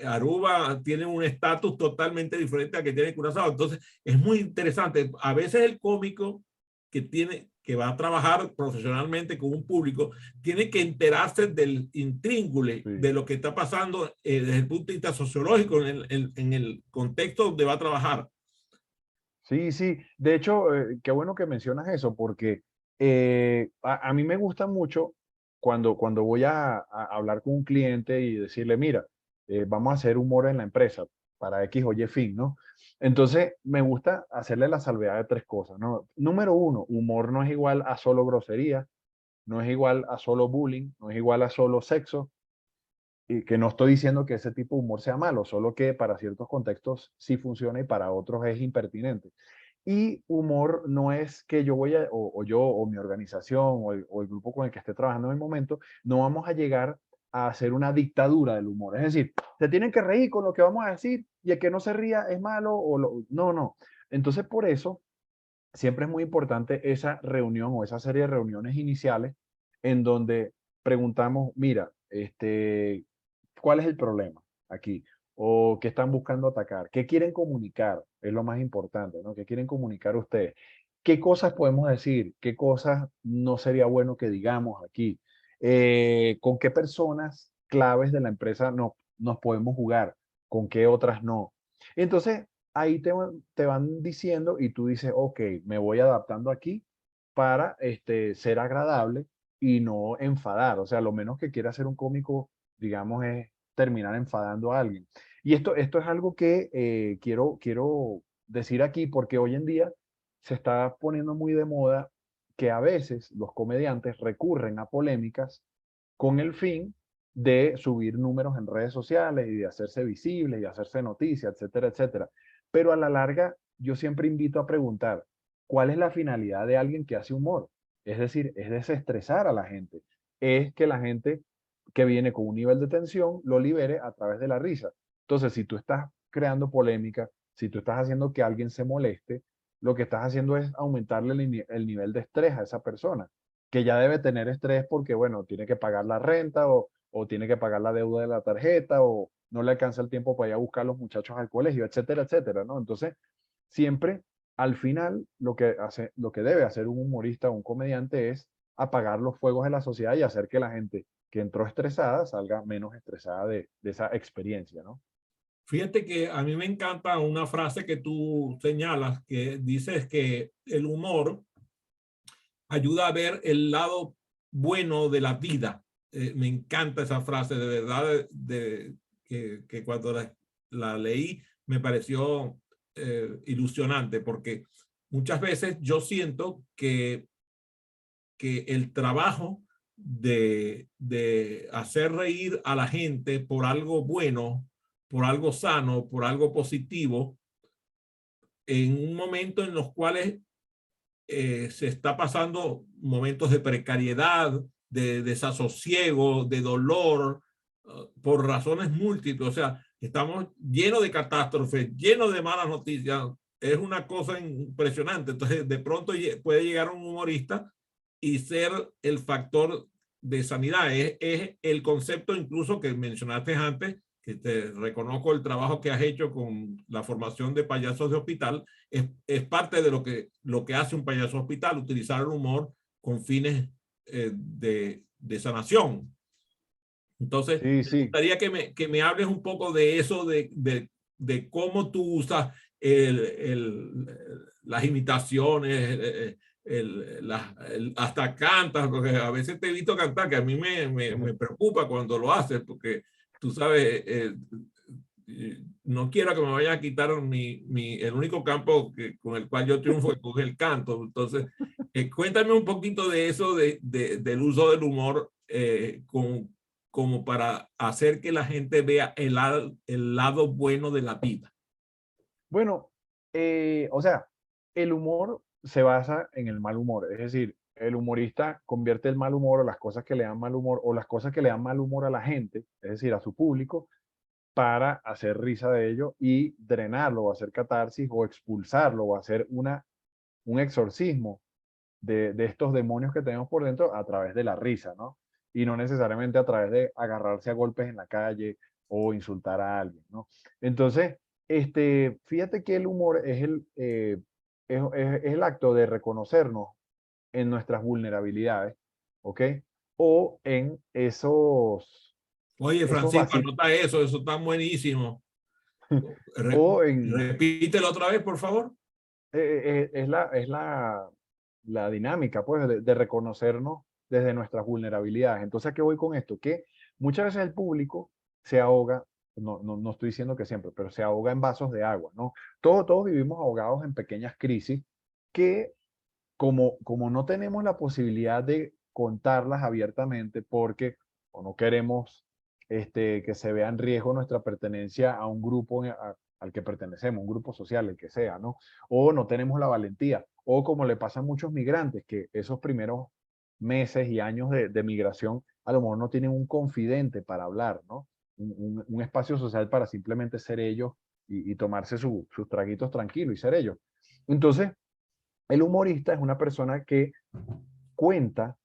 Aruba tiene un estatus totalmente diferente al que tiene Curazao. Entonces, es muy interesante. A veces el cómico que va a trabajar profesionalmente con un público, tiene que enterarse del intríngulis Sí. de lo que está pasando desde el punto de vista sociológico en el contexto donde va a trabajar. Sí, sí. De hecho, qué bueno que mencionas eso, porque a mí me gusta mucho cuando voy a hablar con un cliente y decirle, mira, vamos a hacer humor en la empresa para X o Y fin, ¿no? Entonces, me gusta hacerle la salvedad de tres cosas, ¿no? Número uno, humor no es igual a solo grosería, no es igual a solo bullying, no es igual a solo sexo, y que no estoy diciendo que ese tipo de humor sea malo, solo que para ciertos contextos sí funciona y para otros es impertinente. Y humor no es que yo voy a, o yo, o mi organización, o el grupo con el que esté trabajando en el momento, no vamos a llegar a hacer una dictadura del humor. Es decir, se tienen que reír con lo que vamos a decir y el que no se ría es malo, no, no. Entonces, por eso, siempre es muy importante esa reunión o esa serie de reuniones iniciales en donde preguntamos, mira, ¿cuál es el problema aquí? ¿O qué están buscando atacar? ¿Qué quieren comunicar? Es lo más importante, ¿no? ¿Qué quieren comunicar ustedes? ¿Qué cosas podemos decir? ¿Qué cosas no sería bueno que digamos aquí? ¿Con qué personas claves de la empresa nos podemos jugar? ¿Con qué otras no? Entonces, ahí te van diciendo y tú dices, ok, me voy adaptando aquí para ser agradable y no enfadar. O sea, lo menos que quiere hacer un cómico, digamos, es terminar enfadando a alguien. Y esto es algo que quiero decir aquí porque hoy en día se está poniendo muy de moda que a veces los comediantes recurren a polémicas con el fin de subir números en redes sociales y de hacerse visibles y hacerse noticias, etcétera, etcétera. Pero a la larga, yo siempre invito a preguntar, ¿cuál es la finalidad de alguien que hace humor? Es decir, es desestresar a la gente. Es que la gente que viene con un nivel de tensión lo libere a través de la risa. Entonces, si tú estás creando polémica, si tú estás haciendo que alguien se moleste, lo que estás haciendo es aumentarle el nivel de estrés a esa persona, que ya debe tener estrés porque, bueno, tiene que pagar la renta o tiene que pagar la deuda de la tarjeta o no le alcanza el tiempo para ir a buscar a los muchachos al colegio, etcétera, etcétera, ¿no? Entonces, siempre al final lo que debe hacer un humorista o un comediante es apagar los fuegos de la sociedad y hacer que la gente que entró estresada salga menos estresada de esa experiencia, ¿no? Fíjate que a mí me encanta una frase que tú señalas, que dices que el humor ayuda a ver el lado bueno de la vida. Me encanta esa frase, de verdad, que cuando la leí me pareció ilusionante, porque muchas veces yo siento que el trabajo de hacer reír a la gente por algo bueno, por algo sano, por algo positivo, en un momento en los cuales se está pasando momentos de precariedad, de desasosiego, de dolor, por razones múltiples. O sea, estamos llenos de catástrofes, llenos de malas noticias. Es una cosa impresionante. Entonces, de pronto puede llegar un humorista y ser el factor de sanidad. Es el concepto incluso que mencionaste antes, que te reconozco el trabajo que has hecho con la formación de payasos de hospital, es parte de lo que hace un payaso hospital, utilizar el humor con fines de sanación. Entonces, Sí, me sí. gustaría que me hables un poco de eso, de cómo tú usas las imitaciones, hasta cantas, porque a veces te he visto cantar, que a mí me preocupa cuando lo haces, porque tú sabes, no quiero que me vayan a quitar el único campo con el cual yo triunfo, que es el canto. Entonces, cuéntame un poquito de eso, del uso del humor como para hacer que la gente vea el lado bueno de la vida. Bueno, o sea, el humor se basa en el mal humor, es decir, el humorista convierte el mal humor o las cosas que le dan mal humor o las cosas que le dan mal humor a la gente, es decir, a su público, para hacer risa de ello y drenarlo o hacer catarsis o expulsarlo o hacer un exorcismo de estos demonios que tenemos por dentro a través de la risa, ¿no? Y no necesariamente a través de agarrarse a golpes en la calle o insultar a alguien, ¿no? Entonces, fíjate que el humor es el acto de reconocernos en nuestras vulnerabilidades, ¿ok? O en Oye, esos Francisco, vacíos, anota eso está buenísimo. o en, Repítelo otra vez, por favor. es la dinámica, pues, de reconocernos desde nuestras vulnerabilidades. Entonces, ¿a qué voy con esto? Que muchas veces el público se ahoga, no estoy diciendo que siempre, pero se ahoga en vasos de agua, ¿no? Todos vivimos ahogados en pequeñas crisis que, como no tenemos la posibilidad de contarlas abiertamente porque o no queremos que se vea en riesgo nuestra pertenencia a un grupo al que pertenecemos, un grupo social, el que sea, ¿no? O no tenemos la valentía, o como le pasa a muchos migrantes, que esos primeros meses y años de migración a lo mejor no tienen un confidente para hablar, ¿no? Un espacio social para simplemente ser ellos y tomarse sus traguitos tranquilos y ser ellos. Entonces, el humorista es una persona que cuenta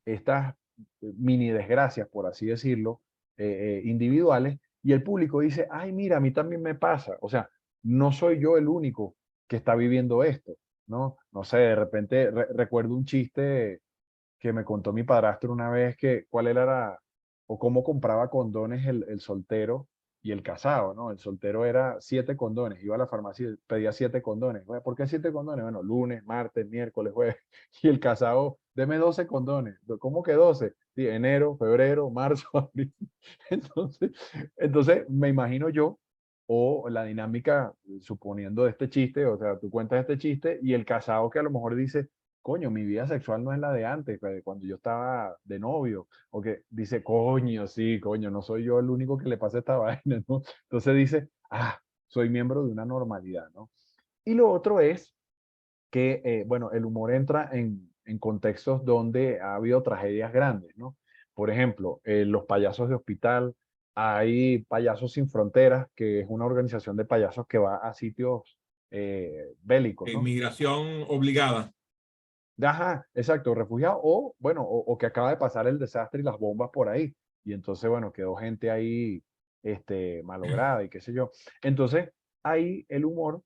estas mini desgracias, por así decirlo, individuales, y el público dice, ay, mira, a mí también me pasa. O sea, no soy yo el único que está viviendo esto, ¿no? No sé, de repente recuerdo un chiste que me contó mi padrastro una vez que cuál era o cómo compraba condones el soltero y el casado, ¿no? El soltero era 7 condones, iba a la farmacia y pedía 7 condones. Bueno, ¿por qué 7 condones? Bueno, lunes, martes, miércoles, jueves. Y el casado, deme 12 condones. ¿Cómo que 12? Sí, enero, febrero, marzo, abril. Entonces, entonces me imagino yo, o la dinámica, suponiendo de este chiste, o sea, tú cuentas este chiste y el casado que a lo mejor dice, coño, mi vida sexual no es la de antes, cuando yo estaba de novio, o que dice, coño, sí, coño, no soy yo el único que le pasa esta vaina, ¿no? Entonces dice, ah, soy miembro de una normalidad, ¿no? Y lo otro es que, bueno, el humor entra en contextos donde ha habido tragedias grandes, ¿no? Por ejemplo, los payasos de hospital, hay Payasos Sin Fronteras, que es una organización de payasos que va a sitios bélicos, ¿no? Inmigración obligada. Ajá, exacto, refugiado o, bueno, o que acaba de pasar el desastre y las bombas por ahí. Y entonces, bueno, quedó gente ahí, malograda y qué sé yo. Entonces, ahí el humor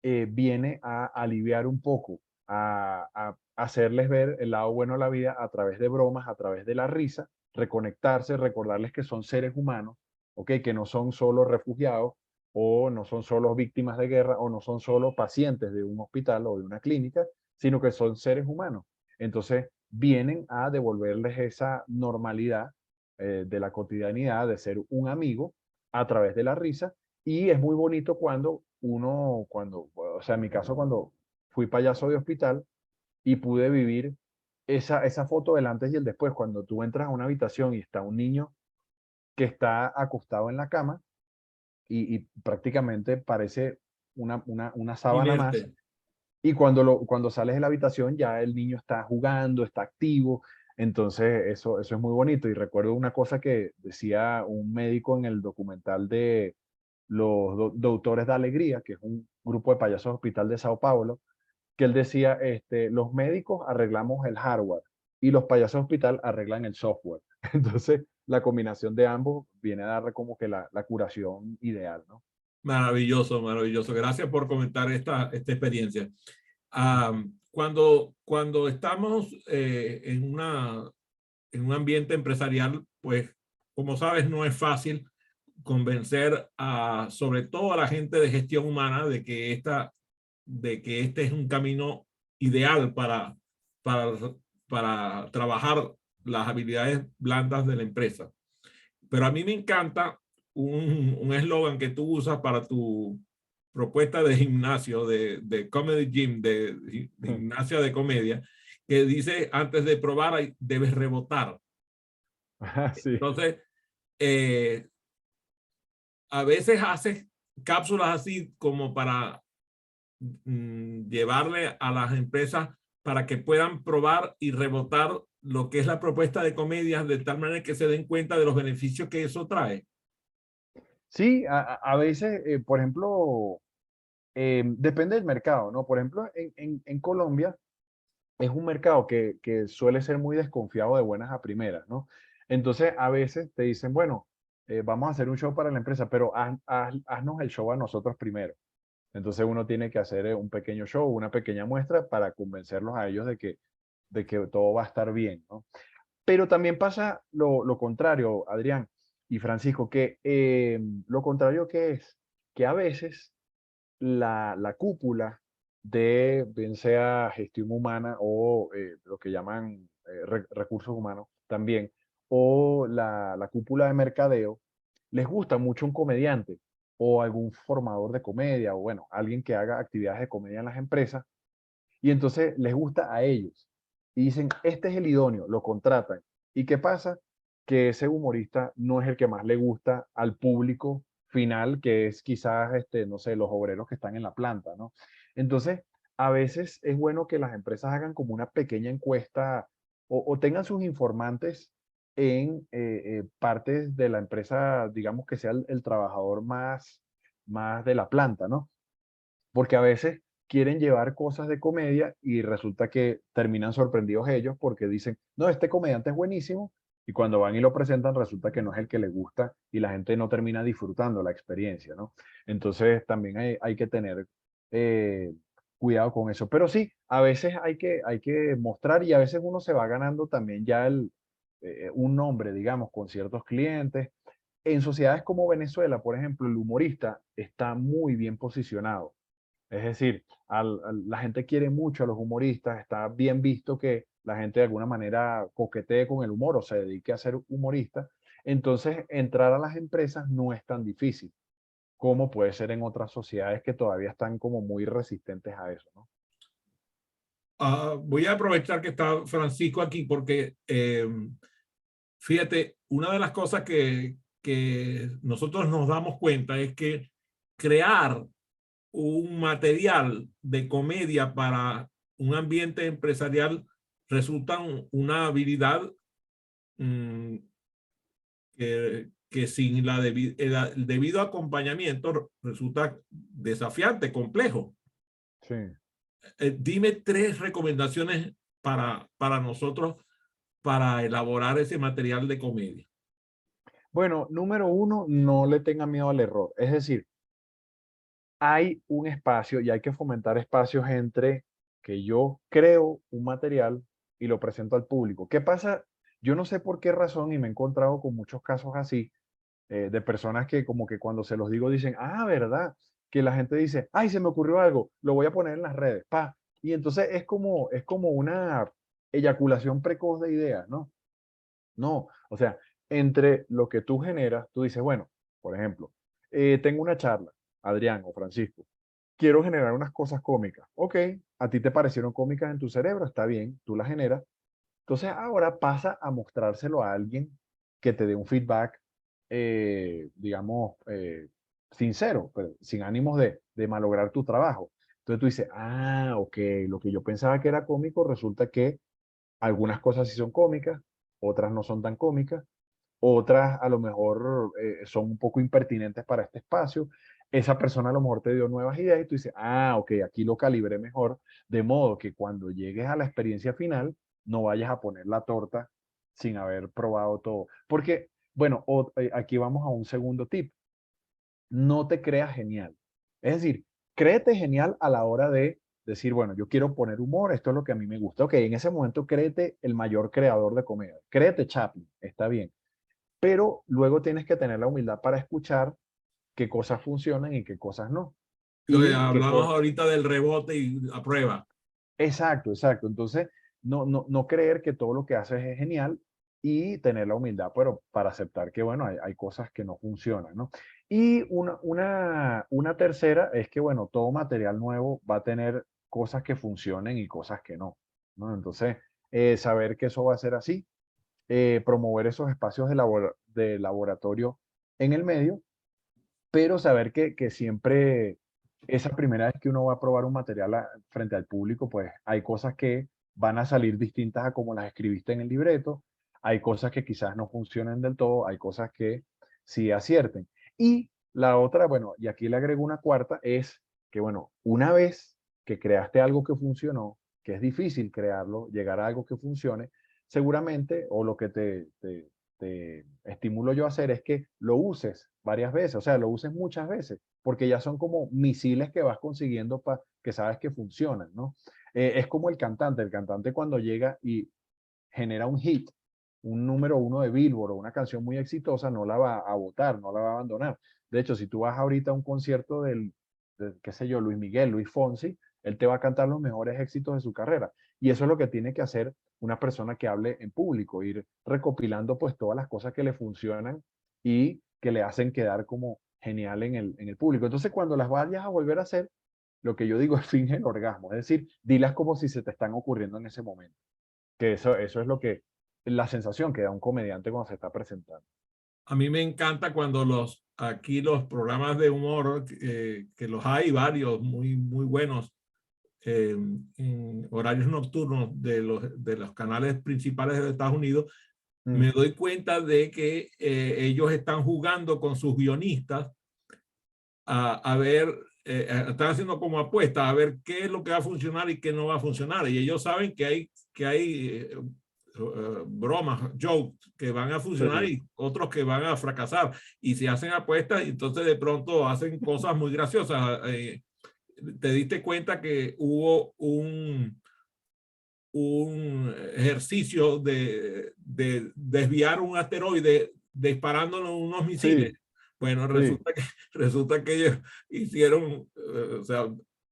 viene a aliviar un poco, a hacerles ver el lado bueno de la vida a través de bromas, a través de la risa, reconectarse, recordarles que son seres humanos, ¿ok? Que no son solo refugiados o no son solo víctimas de guerra o no son solo pacientes de un hospital o de una clínica, sino que son seres humanos. Entonces, vienen a devolverles esa normalidad de la cotidianidad, de ser un amigo a través de la risa. Y es muy bonito cuando o sea, en mi caso, cuando fui payaso de hospital y pude vivir esa foto del antes y el después, cuando tú entras a una habitación y está un niño que está acostado en la cama y prácticamente parece una sábana más. Inerte. Y cuando sales de la habitación ya el niño está jugando, está activo. Entonces eso es muy bonito. Y recuerdo una cosa que decía un médico en el documental de los Doutores da Alegría, que es un grupo de payasos de hospital de Sao Paulo, que él decía, los médicos arreglamos el hardware y los payasos de hospital arreglan el software. Entonces, la combinación de ambos viene a dar como que la curación ideal, ¿no? Maravilloso, maravilloso. Gracias por comentar esta experiencia. Cuando estamos en un ambiente empresarial, pues, como sabes, no es fácil convencer sobre todo a la gente de gestión humana de que este es un camino ideal para, para trabajar las habilidades blandas de la empresa. Pero a mí me encanta un eslogan que tú usas para tu propuesta de gimnasio, de comedy gym, de gimnasia de comedia, que dice, antes de probar debes rebotar. Sí. Entonces, eh, a veces haces cápsulas así como para llevarle a las empresas para que puedan probar y rebotar lo que es la propuesta de comedia de tal manera que se den cuenta de los beneficios que eso trae. Sí, a veces, por ejemplo, depende del mercado, ¿no? Por ejemplo, en Colombia es un mercado que suele ser muy desconfiado de buenas a primeras, ¿no? Entonces, a veces te dicen, bueno, vamos a hacer un show para la empresa, pero haznos el show a nosotros primero. Entonces, uno tiene que hacer un pequeño show, una pequeña muestra para convencerlos a ellos de que todo va a estar bien, ¿no? Pero también pasa lo contrario, Adrián y Francisco, que lo contrario que es que a veces la cúpula de, bien sea gestión humana o lo que llaman recursos humanos también, o la cúpula de mercadeo, les gusta mucho un comediante o algún formador de comedia o bueno, alguien que haga actividades de comedia en las empresas y entonces les gusta a ellos. Y dicen, este es el idóneo, lo contratan. ¿Y qué pasa? Que ese humorista no es el que más le gusta al público final, que es quizás, no sé, los obreros que están en la planta, ¿no? Entonces, a veces es bueno que las empresas hagan como una pequeña encuesta o tengan sus informantes en partes de la empresa, digamos que sea el trabajador más de la planta, ¿no? Porque a veces quieren llevar cosas de comedia y resulta que terminan sorprendidos ellos porque dicen, no, este comediante es buenísimo, y cuando van y lo presentan resulta que no es el que les gusta y la gente no termina disfrutando la experiencia, ¿no? Entonces también hay que tener eh, cuidado con eso. Pero sí, a veces hay que mostrar y a veces uno se va ganando también ya un nombre, digamos, con ciertos clientes. En sociedades como Venezuela, por ejemplo, el humorista está muy bien posicionado. Es decir, la gente quiere mucho a los humoristas, está bien visto que la gente de alguna manera coquetee con el humor o se dedique a ser humorista. Entonces, entrar a las empresas no es tan difícil como puede ser en otras sociedades que todavía están como muy resistentes a eso, ¿no? Voy a aprovechar que está Francisco aquí porque fíjate, una de las cosas que nosotros nos damos cuenta es que crear un material de comedia para un ambiente empresarial resulta una habilidad mm, que sin el debido acompañamiento resulta desafiante, complejo. Sí. Dime tres recomendaciones para nosotros para elaborar ese material de comedia. Bueno, número uno, no le tenga miedo al error. Es decir, hay un espacio y hay que fomentar espacios entre que yo creo un material y lo presento al público. ¿Qué pasa? Yo no sé por qué razón y me he encontrado con muchos casos así de personas que como que cuando se los digo dicen, ah, ¿verdad? Que la gente dice, ay, se me ocurrió algo, lo voy a poner en las redes, pa. Y entonces es como una eyaculación precoz de ideas, ¿no? No, o sea, entre lo que tú generas, tú dices, bueno, por ejemplo, tengo una charla, Adrián o Francisco, quiero generar unas cosas cómicas. Ok, a ti te parecieron cómicas en tu cerebro, está bien, tú las generas. Entonces ahora pasa a mostrárselo a alguien que te dé un feedback, digamos, sincero, pero sin ánimos de malograr tu trabajo. Entonces tú dices, ah, ok, lo que yo pensaba que era cómico, resulta que algunas cosas sí son cómicas, otras no son tan cómicas, otras a lo mejor son un poco impertinentes para este espacio. Esa persona a lo mejor te dio nuevas ideas y tú dices, ah, ok, aquí lo calibré mejor, de modo que cuando llegues a la experiencia final, no vayas a poner la torta sin haber probado todo. Porque, bueno, aquí vamos a un segundo tip. No te creas genial. Es decir, créete genial a la hora de decir, bueno, yo quiero poner humor, esto es lo que a mí me gusta. Ok, en ese momento créete el mayor creador de comedia. Créete Chaplin, está bien, pero luego tienes que tener la humildad para escuchar qué cosas funcionan y qué cosas no. Lo que Y qué hablamos cosas... ahorita del rebote y la prueba. Exacto, exacto. Entonces, no creer que todo lo que haces es genial y tener la humildad, pero para aceptar que, bueno, hay cosas que no funcionan, ¿no? Y una tercera es que, bueno, todo material nuevo va a tener cosas que funcionen y cosas que no, ¿no? Entonces, saber que eso va a ser así, promover esos espacios de laboratorio en el medio, pero saber que siempre esa primera vez que uno va a probar un material frente al público, pues hay cosas que van a salir distintas a como las escribiste en el libreto, hay cosas que quizás no funcionen del todo, hay cosas que sí acierten. Y la otra, bueno, y aquí le agrego una cuarta, es que, bueno, una vez que creaste algo que funcionó, que es difícil crearlo, llegar a algo que funcione, seguramente, o lo que te estimulo yo a hacer es que lo uses varias veces, o sea, lo uses muchas veces, porque ya son como misiles que vas consiguiendo para que sabes que funcionan, ¿no? Es como el cantante cuando llega y genera un hit, un número uno de Billboard o una canción muy exitosa, no la va a botar, no la va a abandonar. De hecho, si tú vas ahorita a un concierto qué sé yo, Luis Miguel, Luis Fonsi, él te va a cantar los mejores éxitos de su carrera. Y eso es lo que tiene que hacer una persona que hable en público, ir recopilando pues todas las cosas que le funcionan y que le hacen quedar como genial en el público. Entonces, cuando las vayas a volver a hacer, lo que yo digo es finge el orgasmo, es decir, dilas como si se te están ocurriendo en ese momento. Que eso es lo que, la sensación que da un comediante cuando se está presentando. A mí me encanta cuando aquí los programas de humor, que los hay varios muy buenos, en horarios nocturnos de los canales principales de Estados Unidos, me doy cuenta de que ellos están jugando con sus guionistas a ver, están haciendo como apuestas a ver qué es lo que va a funcionar y qué no va a funcionar. Y ellos saben que hay bromas, jokes que van a funcionar Sí, y otros que van a fracasar. Y se hacen apuestas y entonces de pronto hacen cosas muy graciosas. Te diste cuenta que hubo un ejercicio de desviar un asteroide disparándole unos misiles. sí, Bueno, sí, resulta que ellos hicieron, o sea,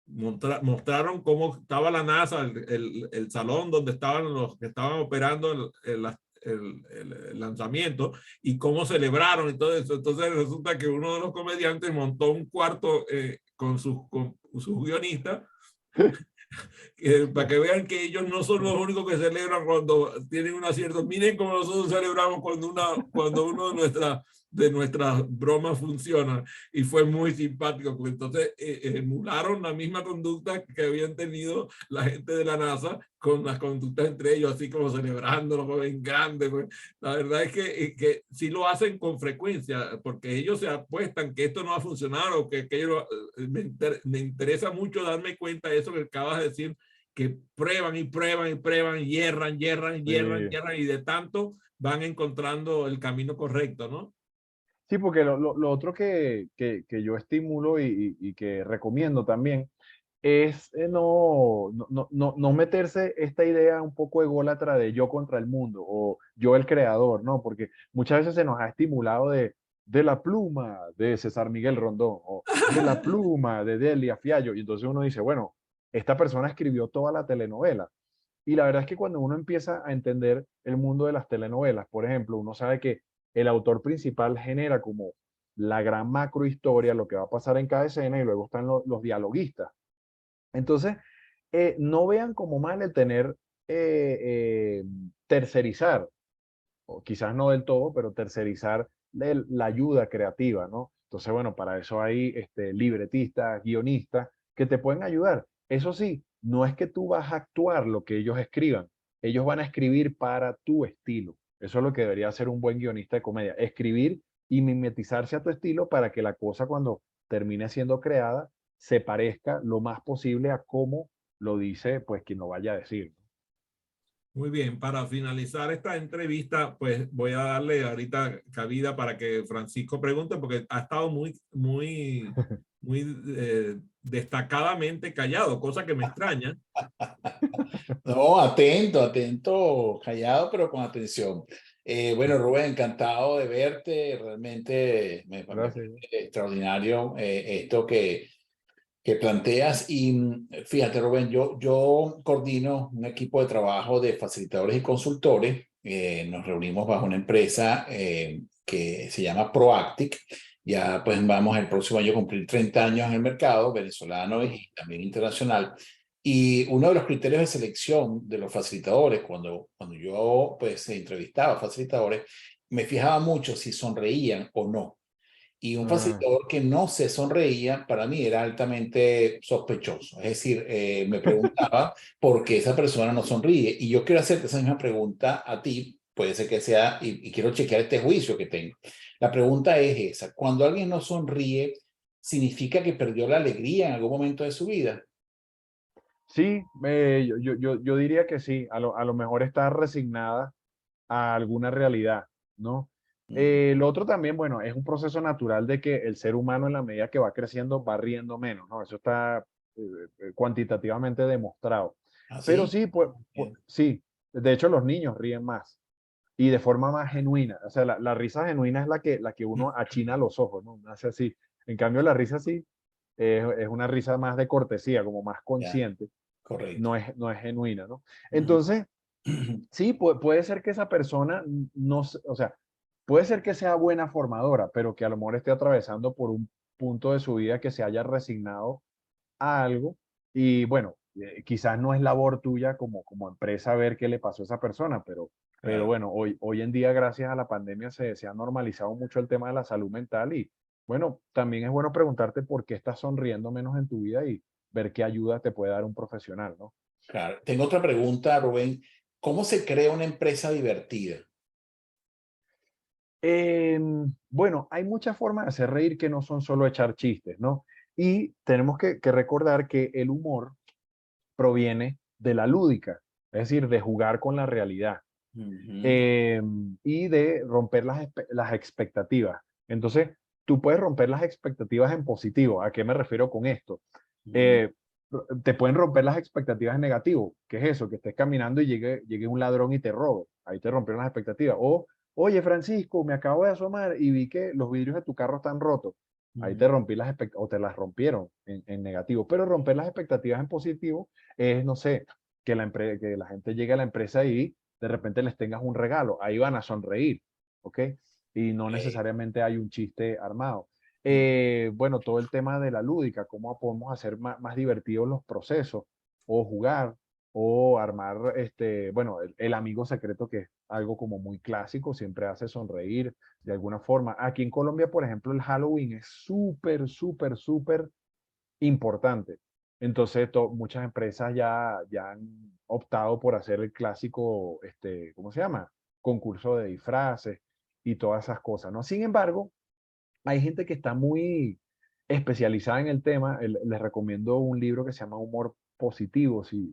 mostraron cómo estaba la NASA, el salón donde estaban los que estaban operando el lanzamiento y cómo celebraron y todo eso. Entonces resulta que uno de los comediantes montó un cuarto con sus guionistas, para que vean que ellos no son los únicos que celebran cuando tienen un acierto. Miren cómo nosotros celebramos cuando uno de nuestras bromas funciona, y fue muy simpático, porque entonces emularon la misma conducta que habían tenido la gente de la NASA con las conductas entre ellos, así como celebrándolo en grande. Pues. La verdad es que sí lo hacen con frecuencia, porque ellos se apuestan que esto no va a funcionar o que aquello. Me interesa mucho darme cuenta de eso que acabas de decir, que prueban y prueban y prueban, y hierran, sí. y de tanto van encontrando el camino correcto, ¿no? Sí, porque lo otro que yo estimulo y que recomiendo también es no meterse esta idea un poco ególatra de yo contra el mundo o yo el creador, ¿no? Porque muchas veces se nos ha estimulado de la pluma de César Miguel Rondón o de la pluma de Delia Fiallo. Y entonces uno dice, bueno, esta persona escribió toda la telenovela. Y la verdad es que cuando uno empieza a entender el mundo de las telenovelas, por ejemplo, uno sabe que el autor principal genera como la gran macro historia, lo que va a pasar en cada escena, y luego están los dialoguistas. Entonces, no vean como mal el tener, eh, eh, tercerizar, o quizás no del todo, pero tercerizar la ayuda creativa, ¿no? Entonces, bueno, para eso hay libretistas, guionistas que te pueden ayudar. Eso sí, no es que tú vas a actuar lo que ellos escriban, ellos van a escribir para tu estilo. Eso es lo que debería hacer un buen guionista de comedia, escribir y mimetizarse a tu estilo para que la cosa cuando termine siendo creada se parezca lo más posible a cómo lo dice, pues, quien lo vaya a decir. Muy bien, para finalizar esta entrevista, pues voy a darle ahorita cabida para que Francisco pregunte, porque ha estado muy destacadamente callado, cosa que me extraña. No, atento, atento, callado, pero con atención. Bueno, Rubén, encantado de verte. Realmente me parece Gracias. extraordinario esto que planteas. Y fíjate, Rubén, yo coordino un equipo de trabajo de facilitadores y consultores. Nos reunimos bajo una empresa que se llama Proactic. Ya pues vamos el próximo año a cumplir 30 años en el mercado venezolano y también internacional. Y uno de los criterios de selección de los facilitadores, cuando yo pues entrevistaba facilitadores, me fijaba mucho si sonreían o no. Y un Ah, facilitador que no se sonreía, para mí era altamente sospechoso. Es decir, me preguntaba por qué esa persona no sonríe. Y yo quiero hacerte esa misma pregunta a ti, puede ser que sea, y quiero chequear este juicio que tengo. La pregunta es esa, cuando alguien no sonríe, ¿significa que perdió la alegría en algún momento de su vida? sí, yo diría que sí, a lo mejor está resignada a alguna realidad, ¿no? Mm, Lo otro también, bueno, es un proceso natural de que el ser humano en la medida que va creciendo va riendo menos, ¿no? Eso está eh, cuantitativamente demostrado. Pero ¿Así? sí, pues, sí, de hecho los niños ríen más y de forma más genuina. O sea, la risa genuina es la que uno achina los ojos, ¿no? Hace así. En cambio, la risa sí es una risa más de cortesía, como más Ya, consciente, correcto. no es genuina, ¿no? Ujú. Entonces, sí, puede ser que esa persona no, o sea, puede ser que sea buena formadora, pero que a lo mejor esté atravesando por un punto de su vida que se haya resignado a algo. Y bueno, quizás no es labor tuya como empresa ver qué le pasó a esa persona, pero bueno, hoy en día, gracias a la pandemia, se ha normalizado mucho el tema de la salud mental y bueno, también es bueno preguntarte por qué estás sonriendo menos en tu vida y ver qué ayuda te puede dar un profesional, ¿no? Claro. Tengo otra pregunta, Rubén. ¿Cómo se crea una empresa divertida? Bueno, hay muchas formas de hacer reír que no son solo echar chistes, ¿no? Y tenemos que recordar que el humor proviene de la lúdica, es decir, de jugar con la realidad y de romper las expectativas. Entonces, tú puedes romper las expectativas en positivo. ¿A qué me refiero con esto? Te pueden romper las expectativas en negativo. ¿Qué es eso? Que estés caminando y llegue un ladrón y te robe. Ahí te rompieron las expectativas. O, oye, Francisco, me acabo de asomar y vi que los vidrios de tu carro están rotos. Ahí te rompí las expectativas, o te las rompieron en negativo. Pero romper las expectativas en positivo es, no sé, que la gente llegue a la empresa y de repente les tengas un regalo. Ahí van a sonreír, ¿ok? Y no necesariamente hay un chiste armado. Bueno, todo el tema de la lúdica, cómo podemos hacer más divertidos los procesos, o jugar, o armar, bueno, el amigo secreto, que es algo como muy clásico, siempre hace sonreír de alguna forma. Aquí en Colombia, por ejemplo, el Halloween es súper, súper, súper importante. Entonces, muchas empresas ya han optado por hacer el clásico, ¿cómo se llama? Concurso de disfraces y todas esas cosas, ¿no? Sin embargo, hay gente que está muy especializada en el tema. Les recomiendo un libro que se llama Humor Positivo, si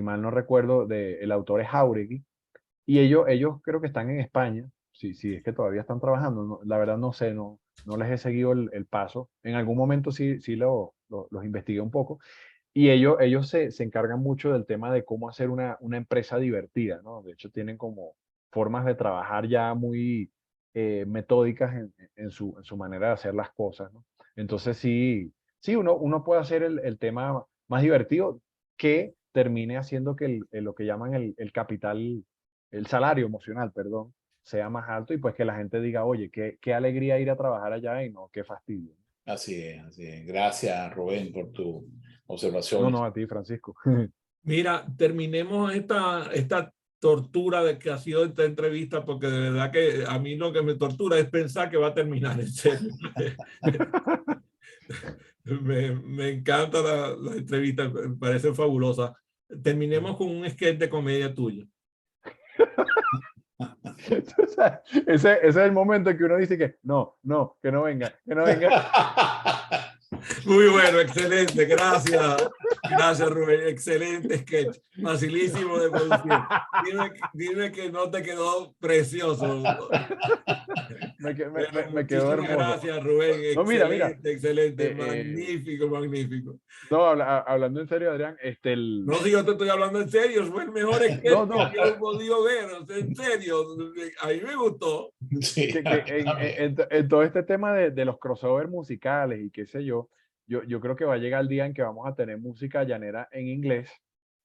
mal no recuerdo, el autor es Jauregui, y ellos creo que están en España, si es que todavía están trabajando, la verdad no sé, no les he seguido el paso. En algún momento sí los investigué un poco, y ellos se encargan mucho del tema de cómo hacer una empresa divertida, ¿no? De hecho, tienen como formas de trabajar ya muy metódicas en su manera de hacer las cosas, ¿no? Entonces sí, uno puede hacer el tema más divertido que termine haciendo que lo que llaman el capital, el salario emocional, perdón, sea más alto y pues que la gente diga, oye, qué alegría ir a trabajar allá y no, qué fastidio. Así es, así es. Gracias, Rubén, por tu observación. No, a ti, Francisco. Mira, terminemos esta tortura de que ha sido esta entrevista, porque de verdad que a mí lo que me tortura es pensar que va a terminar, en serio. Me encanta la entrevista, me parece fabulosa. Terminemos con un sketch de comedia tuyo. Ese es el momento en que uno dice que que no venga, que no venga. Muy bueno, excelente, gracias. Gracias, Rubén, excelente sketch, facilísimo de producir. Dime que no te quedó precioso. Me quedó Muchísimas hermoso. gracias, Rubén, No, mira. excelente, magnífico, magnífico. No, hablando en serio, Adrián, No, si yo te estoy hablando en serio, fue el mejor sketch que yo he podido ver, o sea, en serio, a mí me gustó. Sí, en todo este tema de los crossovers musicales y qué sé yo creo que va a llegar el día en que vamos a tener música llanera en inglés,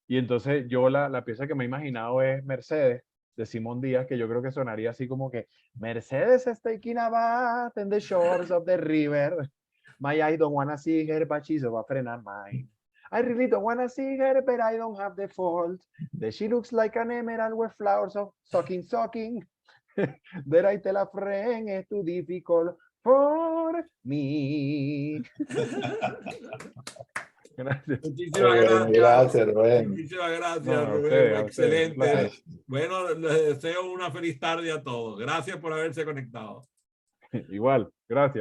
y entonces yo la pieza que me he imaginado es Mercedes, de Simón Díaz, que yo creo que sonaría así como que Mercedes is taking a bath in the shores of the river. My I don't wanna see her, but she's va a frenar mine. I really don't wanna see her, but I don't have the fault. That she looks like an emerald with flowers of sucking. That I tell a friend is too difficult for me. Gracias. Muchísimas gracias. Gracias, Rubén. Muchísimas gracias, No, Rubén. a usted, Excelente. Bueno, les deseo una feliz tarde a todos. Gracias por haberse conectado. Igual, gracias.